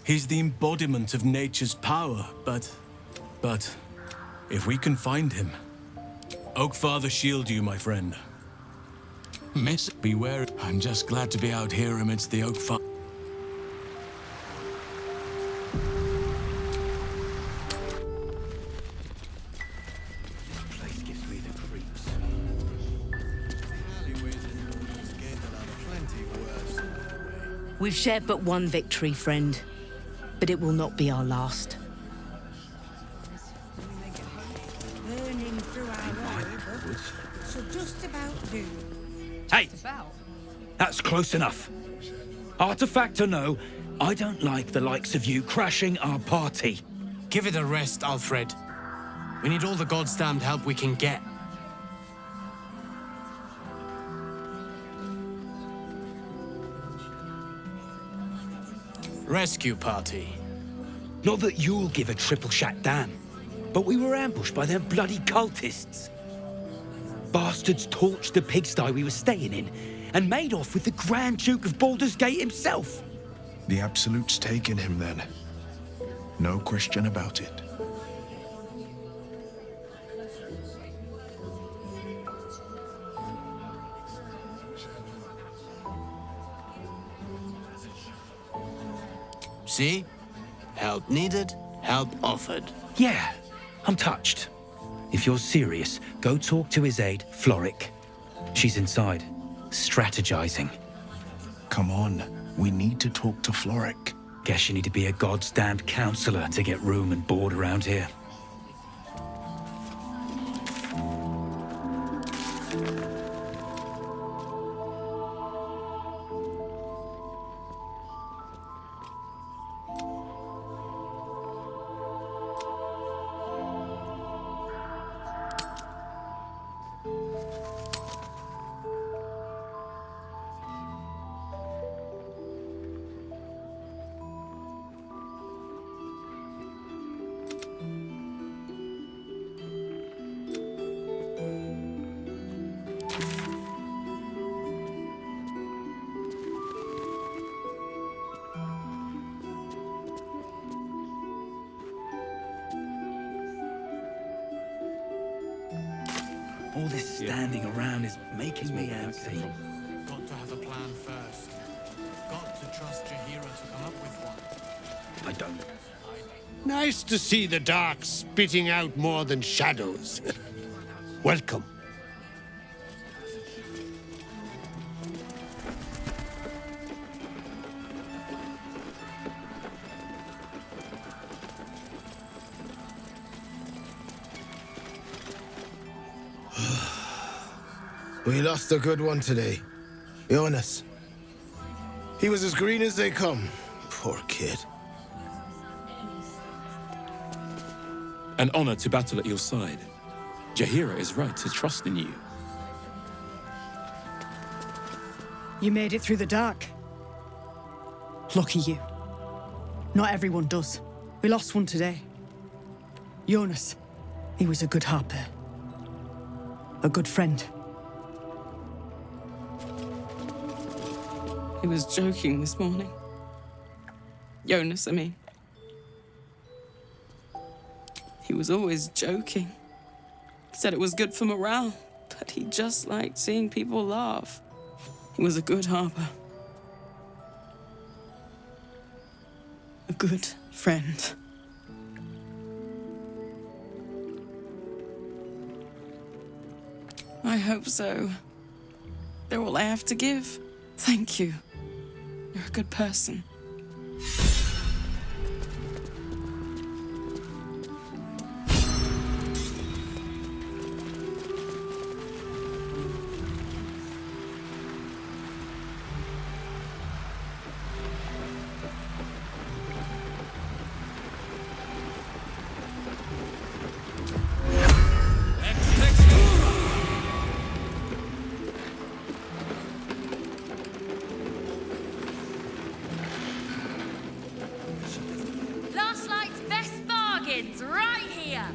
He's the embodiment of nature's power, but if we can find him, Oak Father shield you, my friend. Miss, beware. I'm just glad to be out here amidst the oak fire. This place gives me the creeps. We've shared but one victory, friend. But it will not be our last. Burning through our road, so just about do. Hey! That's close enough. Artifact or no, I don't like the likes of you crashing our party. Give it a rest, Alfred. We need all the goddamned help we can get. Rescue party. Not that you'll give a triple shot damn, but we were ambushed by them bloody cultists. Bastards torched the pigsty we were staying in and made off with the Grand Duke of Baldur's Gate himself. The Absolute's taken him then. No question about it. See? Help needed, help offered. Yeah, I'm touched. If you're serious, go talk to his aide, Floric. She's inside, strategizing. Come on, we need to talk to Floric. Guess you need to be a goddamned counselor to get room and board around here. All this standing around is making me antsy. Got to have a plan first. Got to trust Jahira to come up with one. I don't. Nice to see the dark spitting out more than shadows. Welcome. We lost a good one today. Jonas. He was as green as they come. Poor kid. An honor to battle at your side. Jahira is right to trust in you. You made it through the dark. Lucky you. Not everyone does. We lost one today. Jonas. He was a good harper. A good friend. He was joking this morning. Jonas, I mean. He was always joking. He said it was good for morale, but he just liked seeing people laugh. He was a good harper. A good friend. I hope so. They're all I have to give. Thank you. You're a good person. Right here!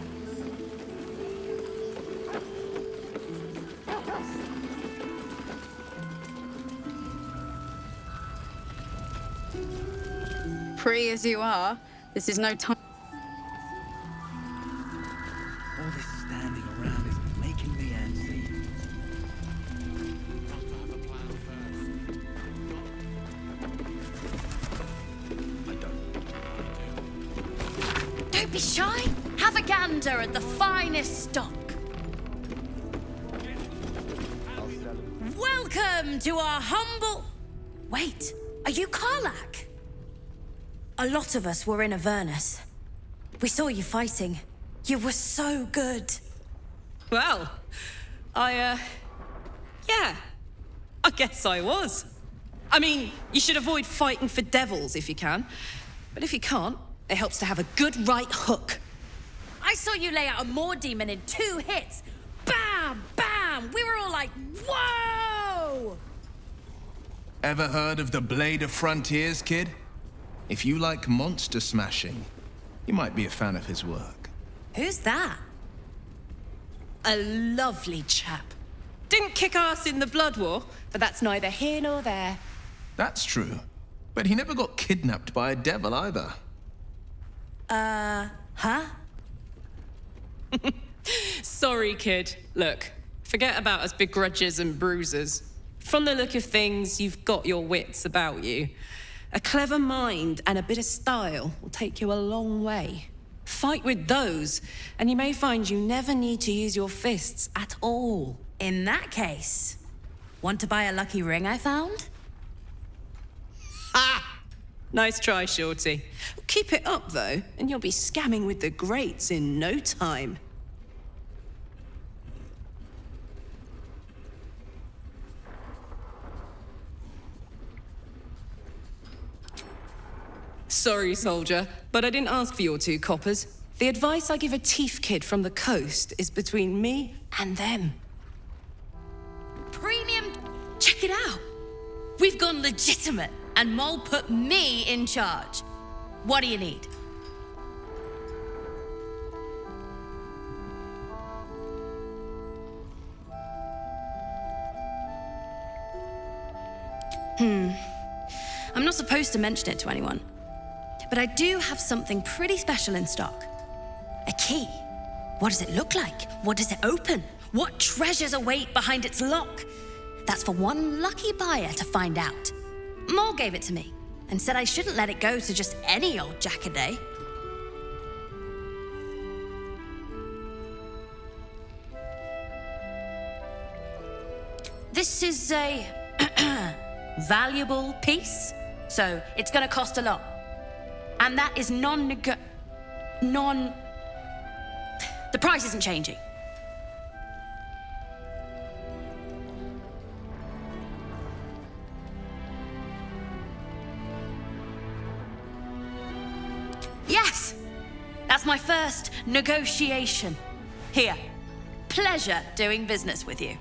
Pretty as you are, this is no time. All this standing around is making me antsy. Got to have be shy. Have a gander at the finest stock. Welcome to our humble... Wait, are you Karlach? A lot of us were in Avernus. We saw you fighting. You were so good. Well, yeah, I guess I was. I mean, you should avoid fighting for devils if you can. But if you can't, it helps to have a good right hook. I saw you lay out a Moor demon in 2 hits. Bam! Bam! We were all like, whoa! Ever heard of the Blade of Frontiers, kid? If you like monster smashing, you might be a fan of his work. Who's that? A lovely chap. Didn't kick ass in the Blood War, but that's neither here nor there. That's true. But he never got kidnapped by a devil either. Huh? Sorry, kid. Look, forget about us begrudgers and bruisers. From the look of things, you've got your wits about you. A clever mind and a bit of style will take you a long way. Fight with those, and you may find you never need to use your fists at all. In that case, want to buy a lucky ring I found? Ha! Nice try, Shorty. Keep it up, though, and you'll be scamming with the greats in no time. Sorry, soldier, but I didn't ask for your 2 coppers. The advice I give a thief kid from the coast is between me and them. Premium? Check it out. We've gone legitimate, and Mole put me in charge. What do you need? I'm not supposed to mention it to anyone, but I do have something pretty special in stock. A key. What does it look like? What does it open? What treasures await behind its lock? That's for one lucky buyer to find out. Mole gave it to me and said I shouldn't let it go to just any old jackaday. This is a valuable piece, so it's gonna cost a lot. And that is the price isn't changing. Yes! That's my first negotiation. Here. Pleasure doing business with you.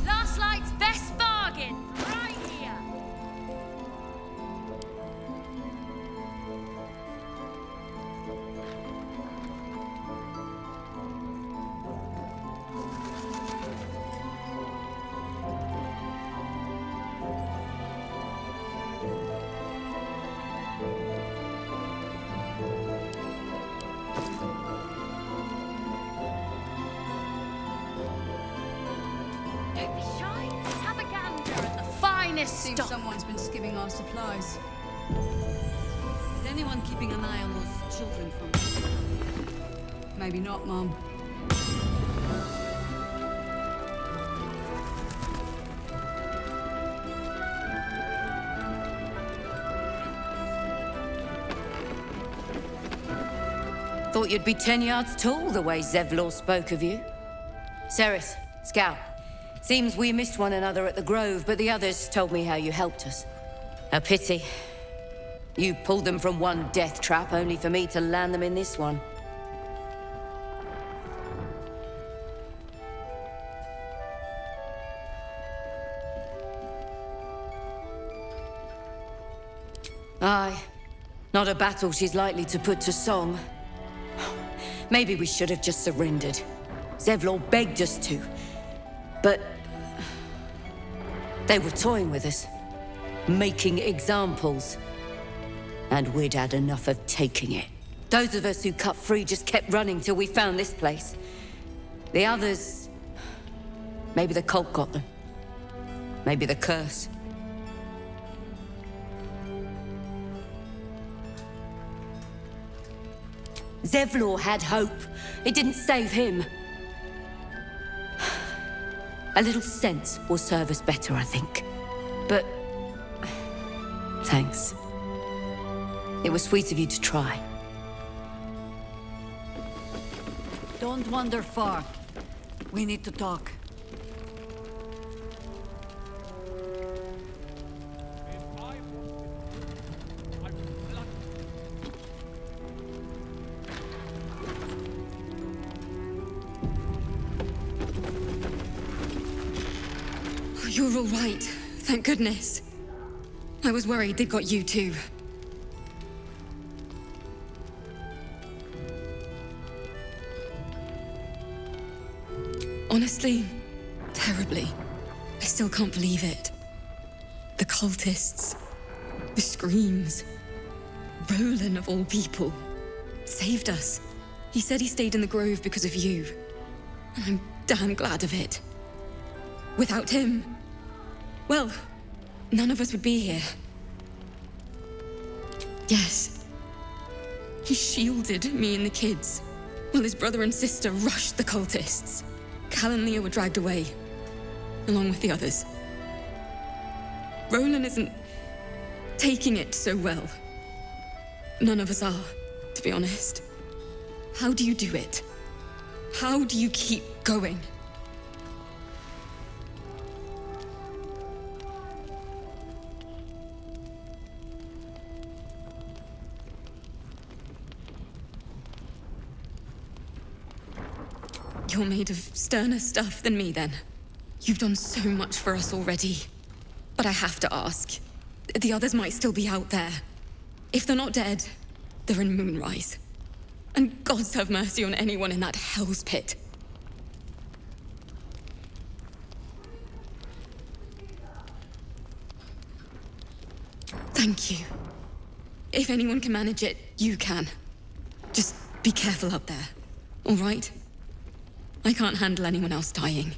Last Light's best bargain, right here. Seems someone's been skimming our supplies. Is anyone keeping an eye on those children from us? Maybe not, Mom. Thought you'd be 10 yards tall the way Zevlor spoke of you. Ceres, Scout. Seems we missed one another at the Grove, but the others told me how you helped us. A pity. You pulled them from one death trap, only for me to land them in this one. Aye. Not a battle she's likely to put to song. Maybe we should have just surrendered. Zevlor begged us to. But they were toying with us, making examples. And we'd had enough of taking it. Those of us who cut free just kept running till we found this place. The others... maybe the cult got them. Maybe the curse. Zevlor had hope. It didn't save him. A little sense will serve us better, I think. But... thanks. It was sweet of you to try. Don't wander far. We need to talk. You're all right. Thank goodness. I was worried they'd got you too. Honestly, terribly. I still can't believe it. The cultists, the screams. Roland, of all people, saved us. He said he stayed in the grove because of you. And I'm damn glad of it. Without him, well, none of us would be here. Yes. He shielded me and the kids, while his brother and sister rushed the cultists. Cal and Leah were dragged away, along with the others. Roland isn't taking it so well. None of us are, to be honest. How do you do it? How do you keep going? You're made of sterner stuff than me, then. You've done so much for us already. But I have to ask. The others might still be out there. If they're not dead, they're in Moonrise. And gods have mercy on anyone in that hell's pit. Thank you. If anyone can manage it, you can. Just be careful up there, all right? I can't handle anyone else dying.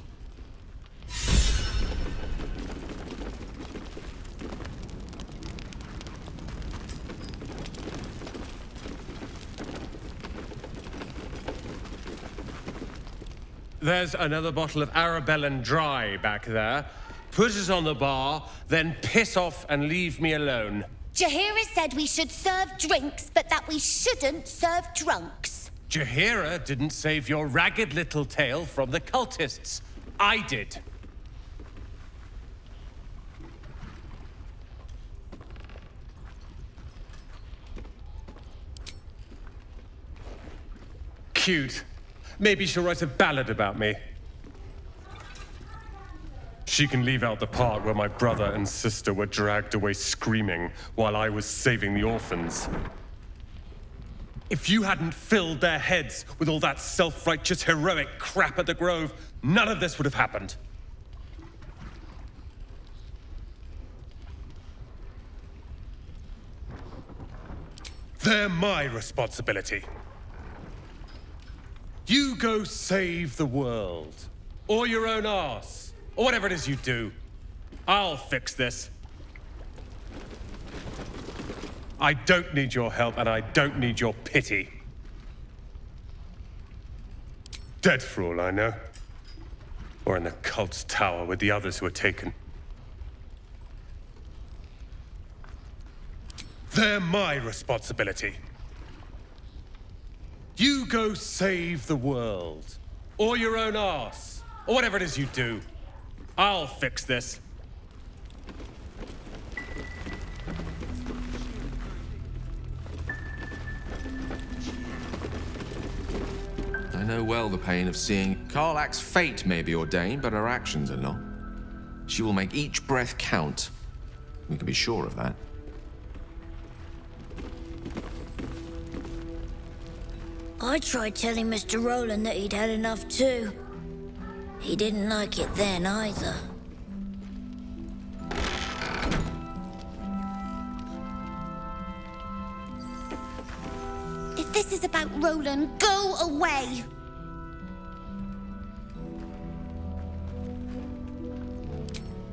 There's another bottle of Arabellan Dry back there. Put it on the bar, then piss off and leave me alone. Jaheira said we should serve drinks, but that we shouldn't serve drunks. Jaheira didn't save your ragged little tail from the cultists. I did. Cute. Maybe she'll write a ballad about me. She can leave out the part where my brother and sister were dragged away screaming while I was saving the orphans. If you hadn't filled their heads with all that self-righteous, heroic crap at the Grove, none of this would have happened. They're my responsibility. You go save the world, or your own arse, or whatever it is you do. I'll fix this. I don't need your help, and I don't need your pity. Dead for all I know. Or in the cult's tower with the others who were taken. They're my responsibility. You go save the world, or your own arse, or whatever it is you do. I'll fix this. I know well the pain of seeing Karlach's fate may be ordained, but her actions are not. She will make each breath count. We can be sure of that. I tried telling Mr. Roland that he'd had enough too. He didn't like it then either. If this is about Roland, go away!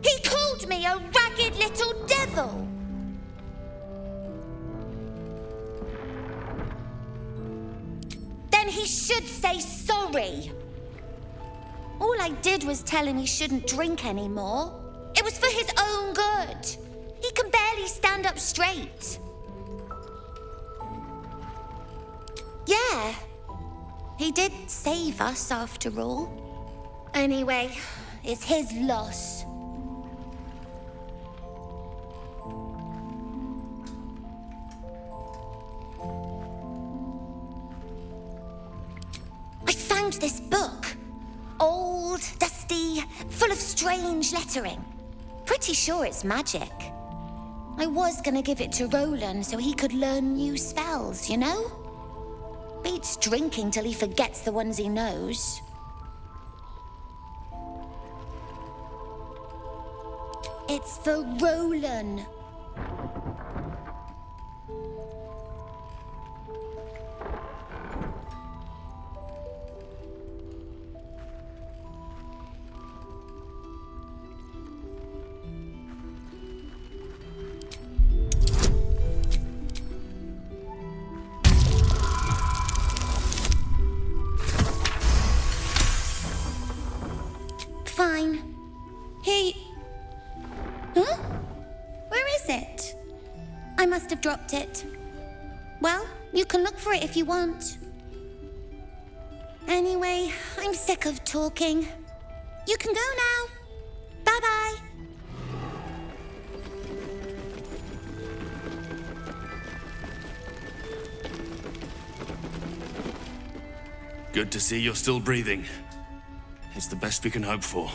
He called me a ragged little devil! he should say sorry. All I did was tell him he shouldn't drink anymore. It was for his own good. He can barely stand up straight. Yeah, he did save us after all. Anyway, it's his loss. I found this book. Old, dusty, full of strange lettering. Pretty sure it's magic. I was gonna give it to Roland so he could learn new spells, you know? Beats drinking till he forgets the ones he knows. It's for Roland. Fine. Huh? Where is it? I must have dropped it. Well, you can look for it if you want. Anyway, I'm sick of talking. You can go now. Bye-bye. Good to see you're still breathing. It's the best we can hope for.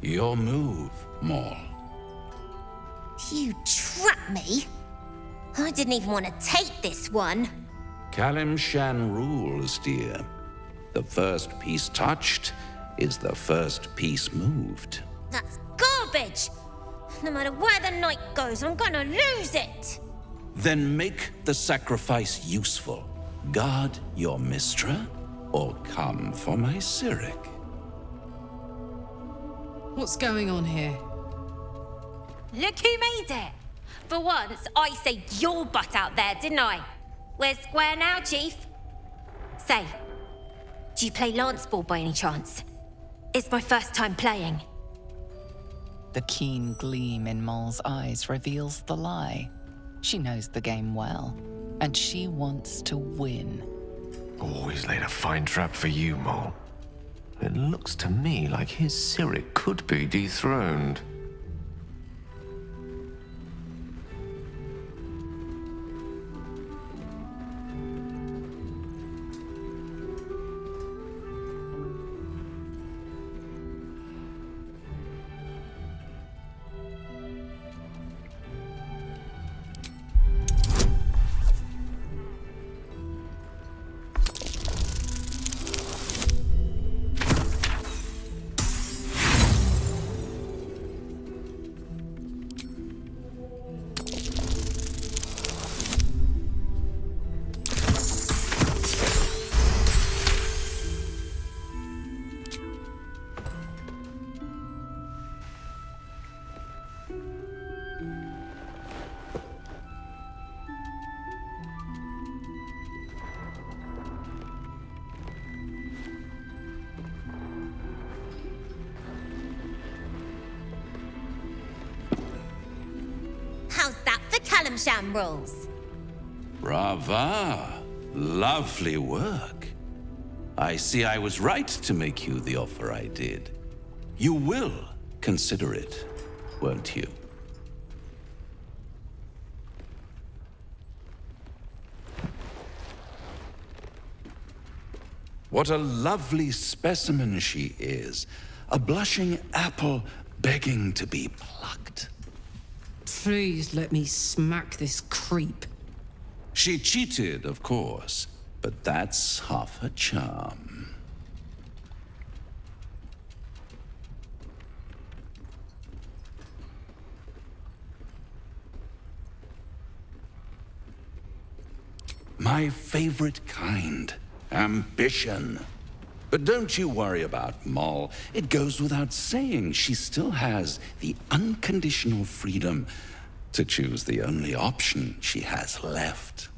Your move, Maul. You trapped me? I didn't even want to take this one. Kalimshan rules, dear. The first piece touched is the first piece moved. That's garbage! No matter where the night goes, I'm gonna lose it! Then make the sacrifice useful. Guard your Mistra, or come for my Cyric. What's going on here? Look who made it! For once, I saved your butt out there, didn't I? We're square now, Chief. Say, do you play lance ball by any chance? It's my first time playing. The keen gleam in Moll's eyes reveals the lie. She knows the game well, and she wants to win. Always laid a fine trap for you, Moll. It looks to me like his Cyric could be dethroned. How's that for Kalimshan rules? Brava! Lovely work. I see I was right to make you the offer I did. You will consider it, won't you? What a lovely specimen she is. A blushing apple begging to be plucked. Please let me smack this creep. She cheated, of course, but that's half her charm. My favorite kind, ambition. But don't you worry about Moll. It goes without saying she still has the unconditional freedom to choose the only option she has left.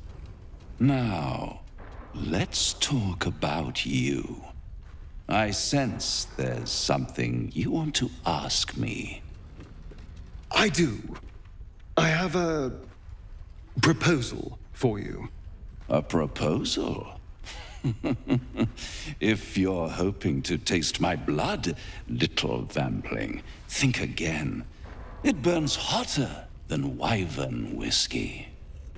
Now, let's talk about you. I sense there's something you want to ask me. I do. I have a proposal for you. A proposal? If you're hoping to taste my blood, little vampling, think again. It burns hotter than wyvern whiskey.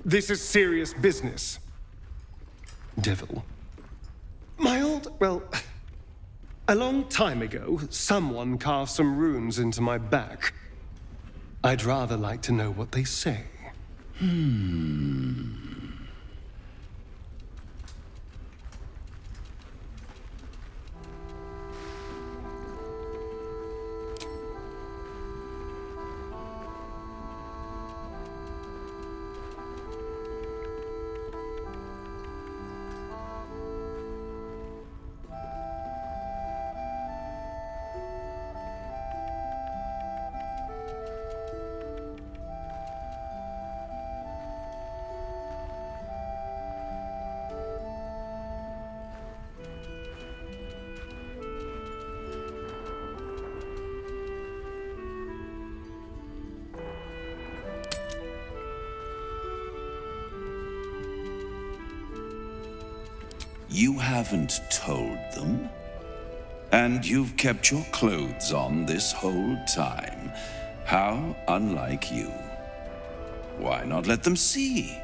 This is serious business. Devil. A long time ago, someone carved some runes into my back. I'd rather like to know what they say. You haven't told them? And you've kept your clothes on this whole time. How unlike you. Why not let them see?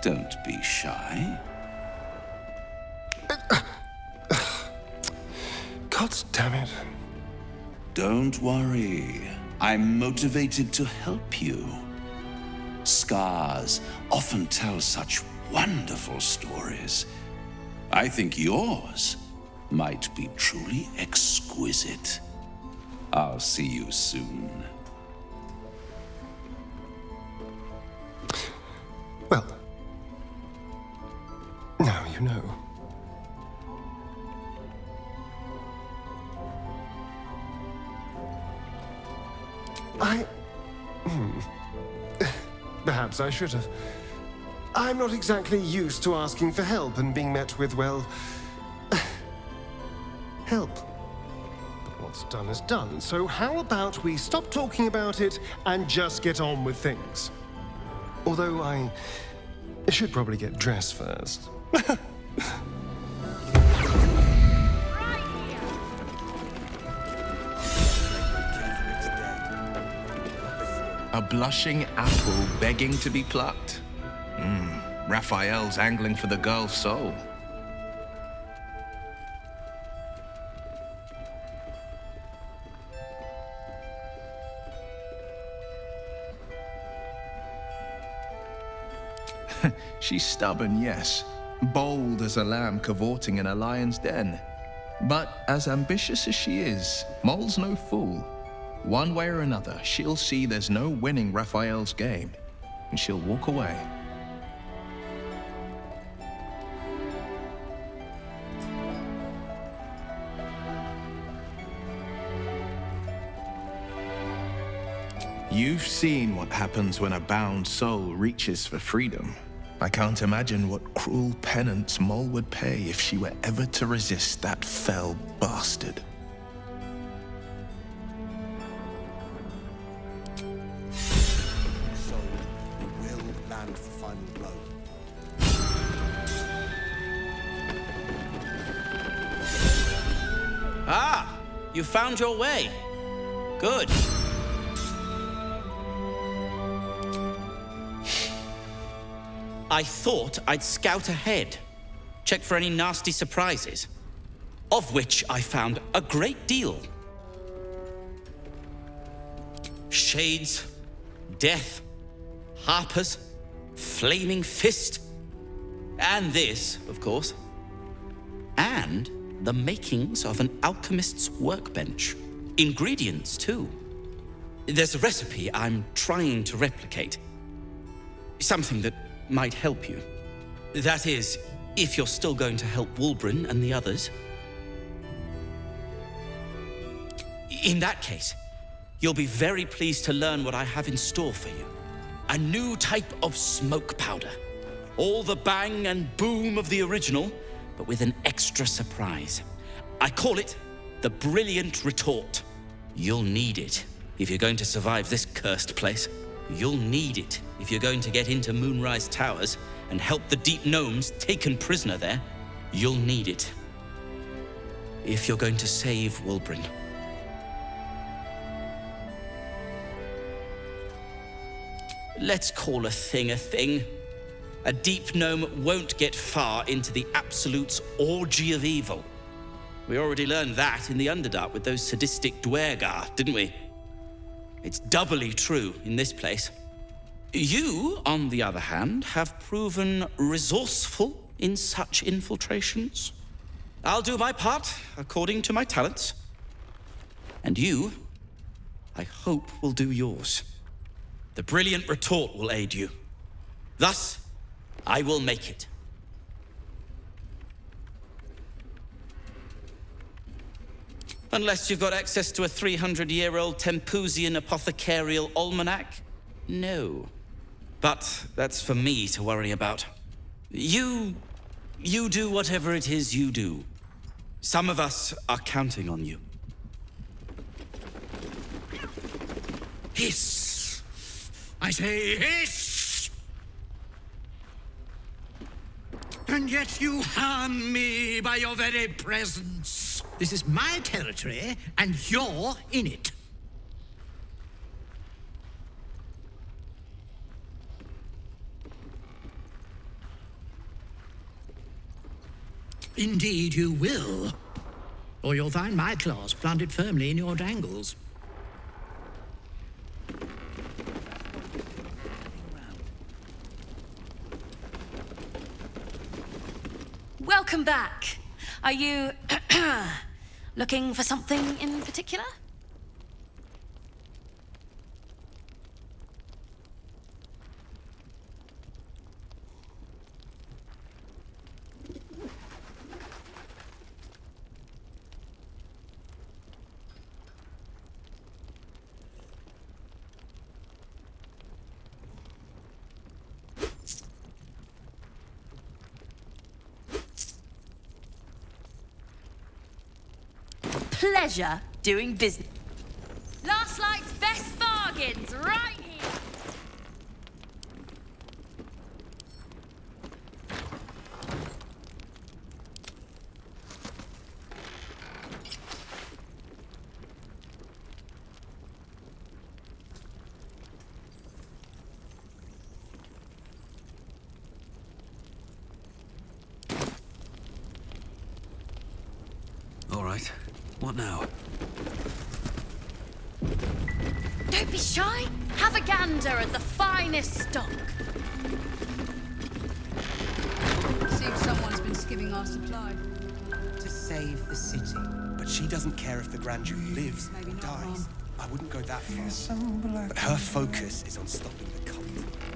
Don't be shy. God damn it. Don't worry. I'm motivated to help you. Scars often tell such wonderful stories. I think yours might be truly exquisite. I'll see you soon. Well, now you know. Perhaps I should have. I'm not exactly used to asking for help and being met with, well, help. But what's done is done, so how about we stop talking about it and just get on with things? Although I should probably get dressed first. A blushing apple begging to be plucked? Raphael's angling for the girl's soul. She's stubborn, yes. Bold as a lamb cavorting in a lion's den. But as ambitious as she is, Moll's no fool. One way or another, she'll see there's no winning Raphael's game, and she'll walk away. You've seen what happens when a bound soul reaches for freedom. I can't imagine what cruel penance Moll would pay if she were ever to resist that fell bastard. So, we will land for final blow. Ah! You found your way. Good. I thought I'd scout ahead, check for any nasty surprises, of which I found a great deal. Shades, death, harpers, flaming fist, and this, of course, and the makings of an alchemist's workbench. Ingredients, too. There's a recipe I'm trying to replicate. Something that might help you. That is, if you're still going to help Wulbren and the others. In that case, you'll be very pleased to learn what I have in store for you. A new type of smoke powder. All the bang and boom of the original, but with an extra surprise. I call it the Brilliant Retort. You'll need it if you're going to survive this cursed place. You'll need it if you're going to get into Moonrise Towers and help the Deep Gnomes taken prisoner there. You'll need it if you're going to save Wulbren. Let's call a thing. A Deep Gnome won't get far into the Absolute's orgy of evil. We already learned that in the Underdark with those sadistic Dwergar, didn't we? It's doubly true in this place. You, on the other hand, have proven resourceful in such infiltrations. I'll do my part according to my talents. And you, I hope, will do yours. The Brilliant Retort will aid you. Thus, I will make it. Unless you've got access to a 300-year-old Tempusian apothecarial almanac? No. But that's for me to worry about. You do whatever it is you do. Some of us are counting on you. Hiss! I say hiss! And yet you harm me by your very presence. This is my territory, and you're in it. Indeed you will. Or you'll find my claws planted firmly in your dangles. Welcome back. Are you looking for something in particular? Pleasure doing business. Last night's best bargains, right here. All right. What now? Don't be shy. Have a gander at the finest stock. Seems someone's been skimming our supply. To save the city. But she doesn't care if the Grand Duke lives or dies. I wouldn't go that far. But her focus is on stopping the cult.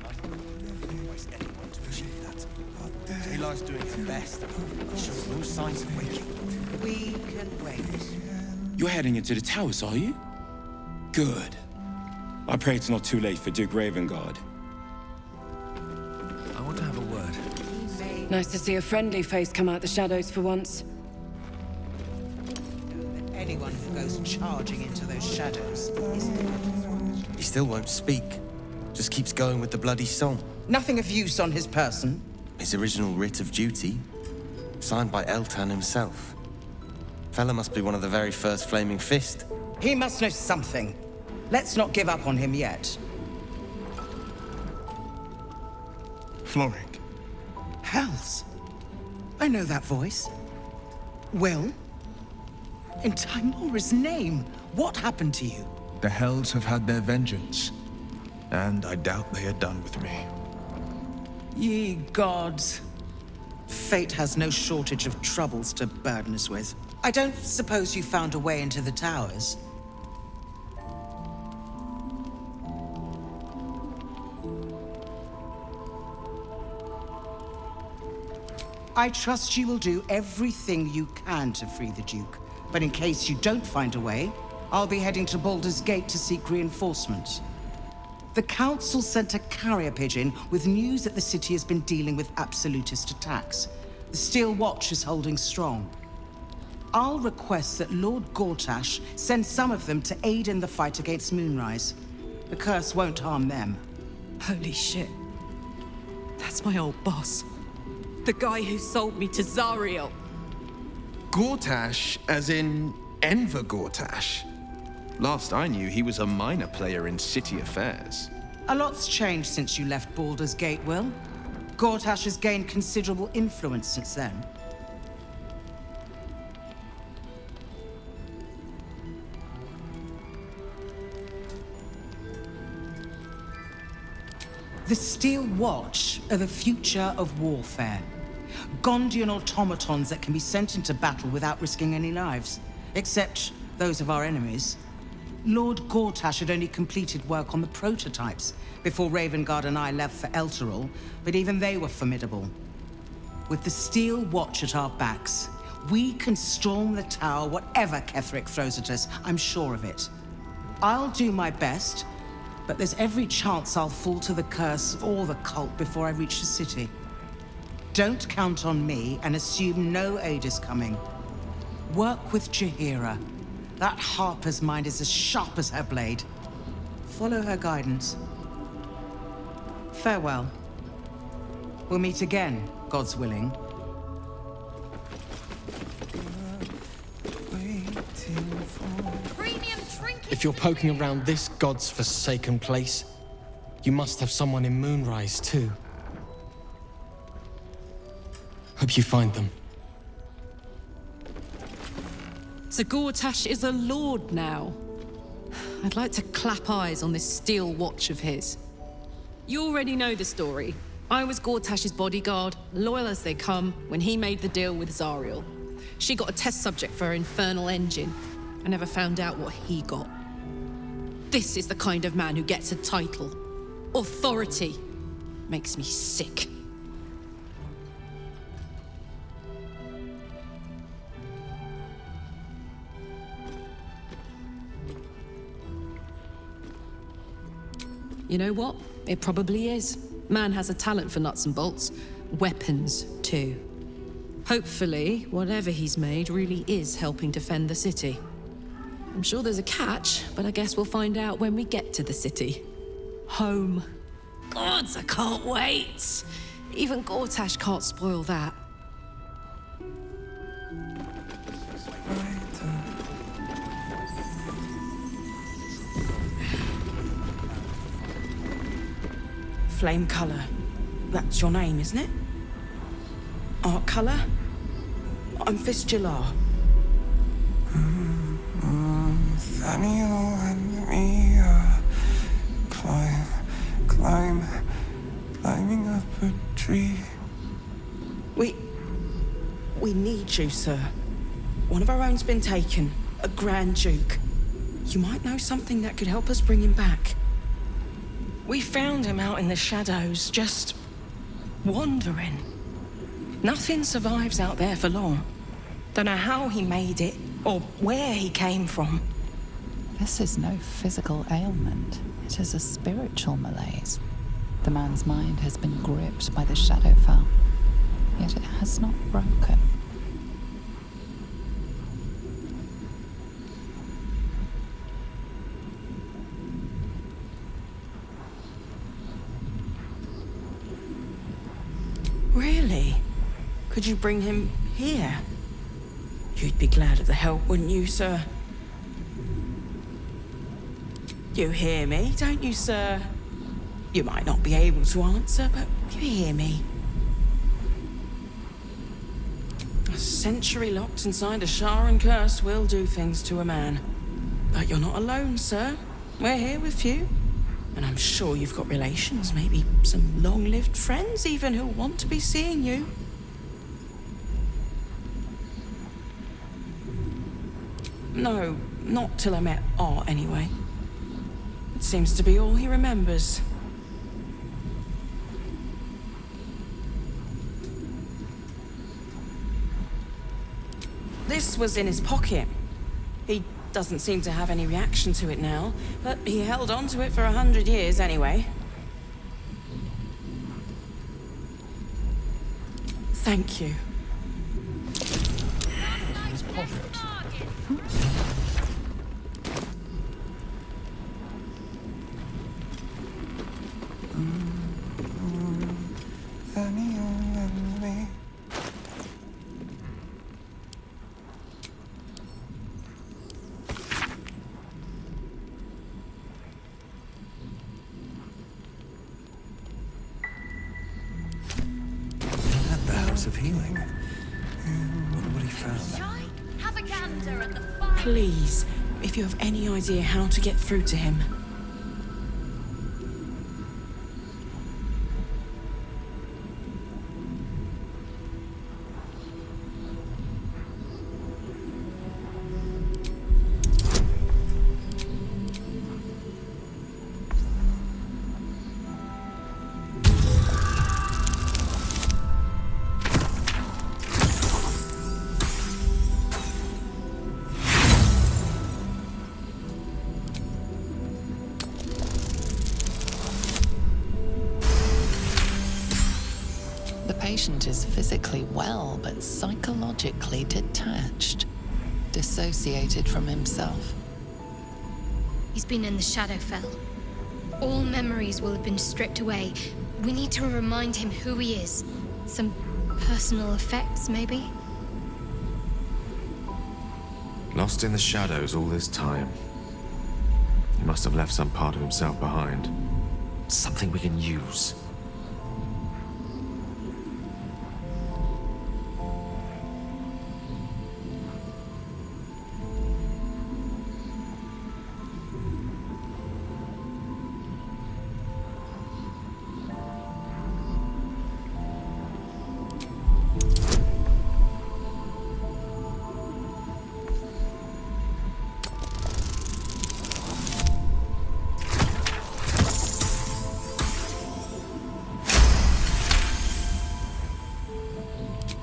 I don't waste anyone to achieve that. Taylor's doing her best. Shows no signs of waking. We can wait. You're heading into the towers, are you? Good. I pray it's not too late for Duke Ravengard. I want to have a word. Nice to see a friendly face come out the shadows for once. Anyone who goes charging into those shadows is dead. He still won't speak. Just keeps going with the bloody song. Nothing of use on his person. His original writ of duty, signed by Eltan himself. Fella must be one of the very first Flaming Fist. He must know something. Let's not give up on him yet. Floric. Hells. I know that voice. Well? In Timora's name, what happened to you? The Hells have had their vengeance, and I doubt they are done with me. Ye gods. Fate has no shortage of troubles to burden us with. I don't suppose you found a way into the towers? I trust you will do everything you can to free the Duke. But in case you don't find a way, I'll be heading to Baldur's Gate to seek reinforcements. The Council sent a carrier pigeon with news that the city has been dealing with absolutist attacks. The Steel Watch is holding strong. I'll request that Lord Gortash send some of them to aid in the fight against Moonrise. The curse won't harm them. Holy shit. That's my old boss. The guy who sold me to Zariel. Gortash, as in Enver Gortash. Last I knew, he was a minor player in city affairs. A lot's changed since you left Baldur's Gate, Will. Gortash has gained considerable influence since then. The Steel Watch are the future of warfare. Gondian automatons that can be sent into battle without risking any lives, except those of our enemies. Lord Gortash had only completed work on the prototypes before Ravengard and I left for Elturel, but even they were formidable. With the Steel Watch at our backs, we can storm the tower whatever Ketheric throws at us, I'm sure of it. I'll do my best, but there's every chance I'll fall to the curse or the cult before I reach the city. Don't count on me and assume no aid is coming. Work with Jaheira. That Harper's mind is as sharp as her blade. Follow her guidance. Farewell. We'll meet again, God's willing. If you're poking around this god's forsaken place, you must have someone in Moonrise too. Hope you find them. So Gortash is a lord now. I'd like to clap eyes on this Steel Watch of his. You already know the story. I was Gortash's bodyguard, loyal as they come, when he made the deal with Zariel. She got a test subject for her infernal engine. I never found out what he got. This is the kind of man who gets a title. Authority. Makes me sick. You know what? It probably is. Man has a talent for nuts and bolts. Weapons, too. Hopefully, whatever he's made really is helping defend the city. I'm sure there's a catch, but I guess we'll find out when we get to the city. Home. Gods, I can't wait! Even Gortash can't spoil that. Flame Color. That's your name, isn't it? Art Color? I'm Fistula. Nathaniel and me climbing up a tree. We need you, sir. One of our own's been taken, a Grand Duke. You might know something that could help us bring him back. We found him out in the shadows, just wandering. Nothing survives out there for long. Don't know how he made it, or where he came from. This is no physical ailment. It is a spiritual malaise. The man's mind has been gripped by the Shadowfell, yet it has not broken. Really? Could you bring him here? You'd be glad of the help, wouldn't you, sir? You hear me, don't you, sir? You might not be able to answer, but you hear me. A century locked inside a Sharan curse will do things to a man. But you're not alone, sir. We're here with you. And I'm sure you've got relations, maybe some long-lived friends even, who want to be seeing you. No, not till I met Art, anyway. It seems to be all he remembers. This was in his pocket. He doesn't seem to have any reaction to it now, but he held on to it for 100 years anyway. Thank you. Of healing. Wonder what he found. Have a gander at the fire. Please, if you have any idea how to get through to him. The patient is physically well, but psychologically detached, dissociated from himself. He's been in the Shadowfell. All memories will have been stripped away. We need to remind him who he is. Some personal effects, maybe? Lost in the shadows all this time. He must have left some part of himself behind. Something we can use.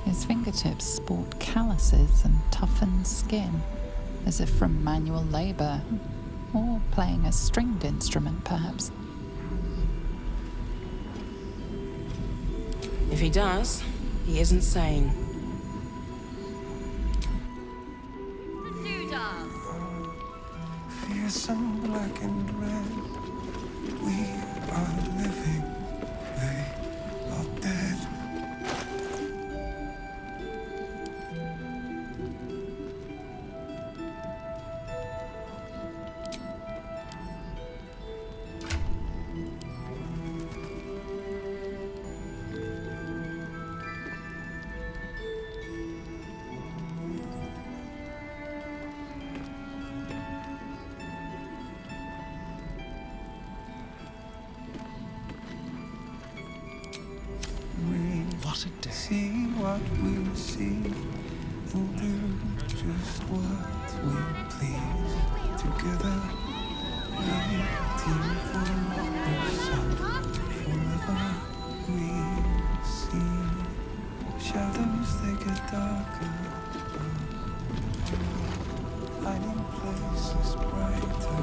His fingertips sport calluses and toughened skin, as if from manual labor, or playing a stringed instrument, perhaps. If he does, he isn't sane. Fearsome black and red. We are living. They are dead. What a day. See what we see and do just what we please. Together, waiting for the sun. Forever we see shadows, they get darker. Hiding places brighter.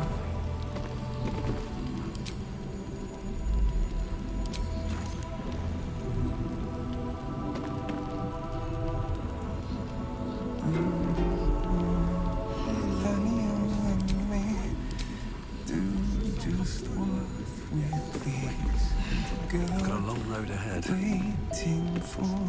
Got a long road ahead. Waiting for.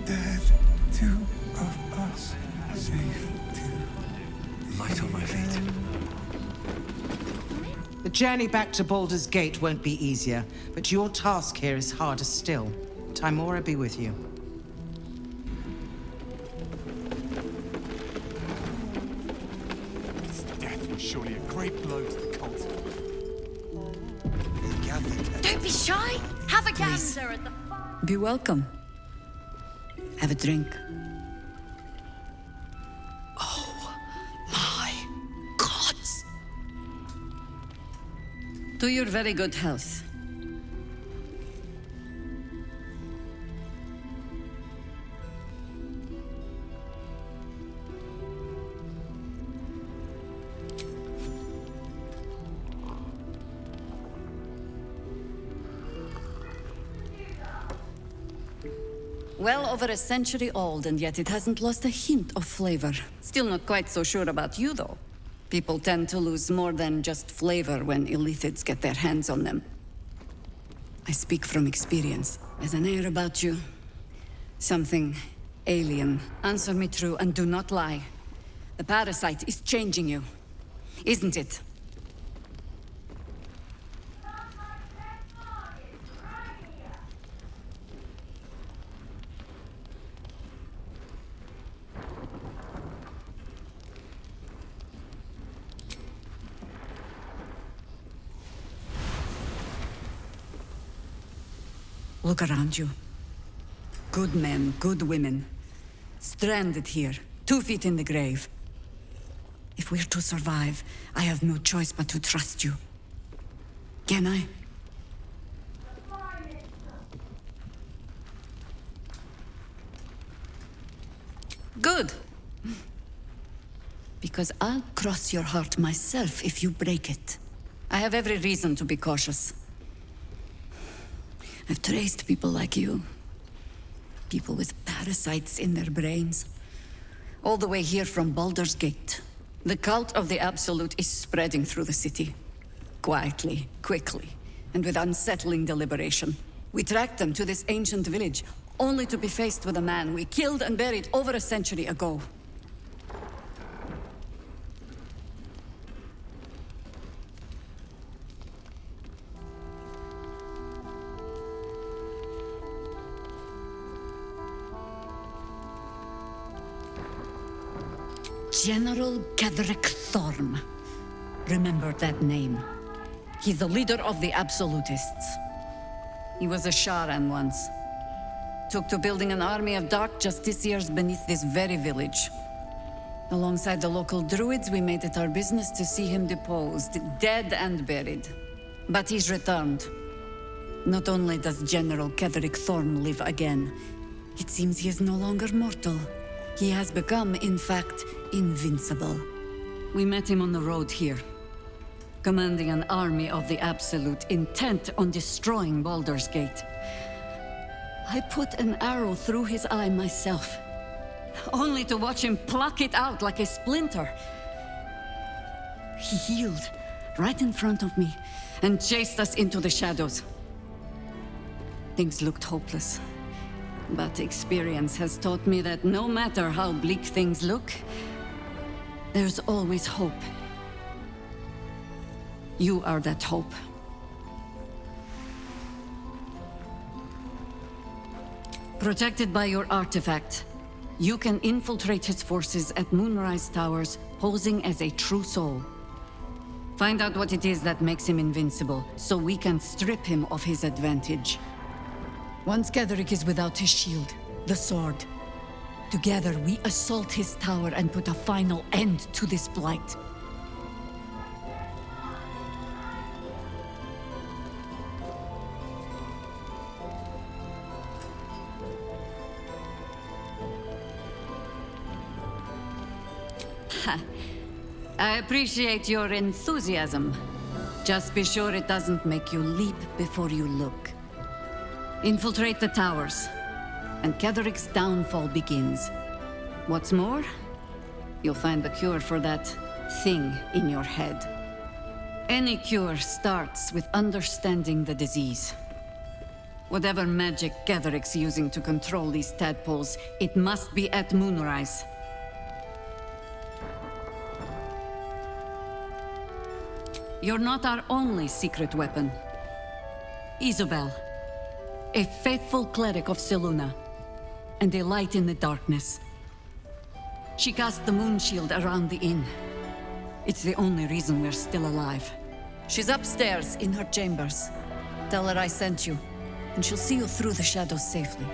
Dead, two of us, safe to light on my feet. The journey back to Baldur's Gate won't be easier, but your task here is harder still. Timora be with you. great blow to the cult. Don't be shy. Have a Please. gander at the Be welcome. Have a drink. My gods! To your very good health. Well over a century old, and yet it hasn't lost a hint of flavor. Still not quite so sure about you, though. People tend to lose more than just flavor when illithids get their hands on them. I speak from experience. There's an air about you. Something alien. Answer me true and do not lie. The parasite is changing you, isn't it? Look around you. Good men, good women. Stranded here, 2 feet in the grave. If we're to survive, I have no choice but to trust you. Can I? Good. Because I'll cross your heart myself if you break it. I have every reason to be cautious. I've traced people like you. People with parasites in their brains. All the way here from Baldur's Gate. The cult of the Absolute is spreading through the city. Quietly, quickly, and with unsettling deliberation. We tracked them to this ancient village, only to be faced with a man we killed and buried over a century ago. General Ketheric Thorm. Remember that name. He's the leader of the Absolutists. He was a Sharan once. Took to building an army of dark justiciars beneath this very village. Alongside the local druids, we made it our business to see him deposed, dead and buried. But he's returned. Not only does General Ketheric Thorm live again, it seems he is no longer mortal. He has become, in fact, invincible. We met him on the road here, commanding an army of the Absolute, intent on destroying Baldur's Gate. I put an arrow through his eye myself, only to watch him pluck it out like a splinter. He healed right in front of me and chased us into the shadows. Things looked hopeless. But experience has taught me that no matter how bleak things look, there's always hope. You are that hope. Protected by your artifact, you can infiltrate his forces at Moonrise Towers, posing as a true soul. Find out what it is that makes him invincible, so we can strip him of his advantage. Once Ketheric is without his shield, the sword, together we assault his tower and put a final end to this blight. I appreciate your enthusiasm. Just be sure it doesn't make you leap before you look. Infiltrate the towers, and Ketheric's downfall begins. What's more, you'll find the cure for that thing in your head. Any cure starts with understanding the disease. Whatever magic Ketheric's using to control these tadpoles, it must be at Moonrise. You're not our only secret weapon. Isobel, a faithful cleric of Selûne, and a light in the darkness. She cast the moon shield around the inn. It's the only reason we're still alive. She's upstairs in her chambers. Tell her I sent you, and she'll see you through the shadows safely.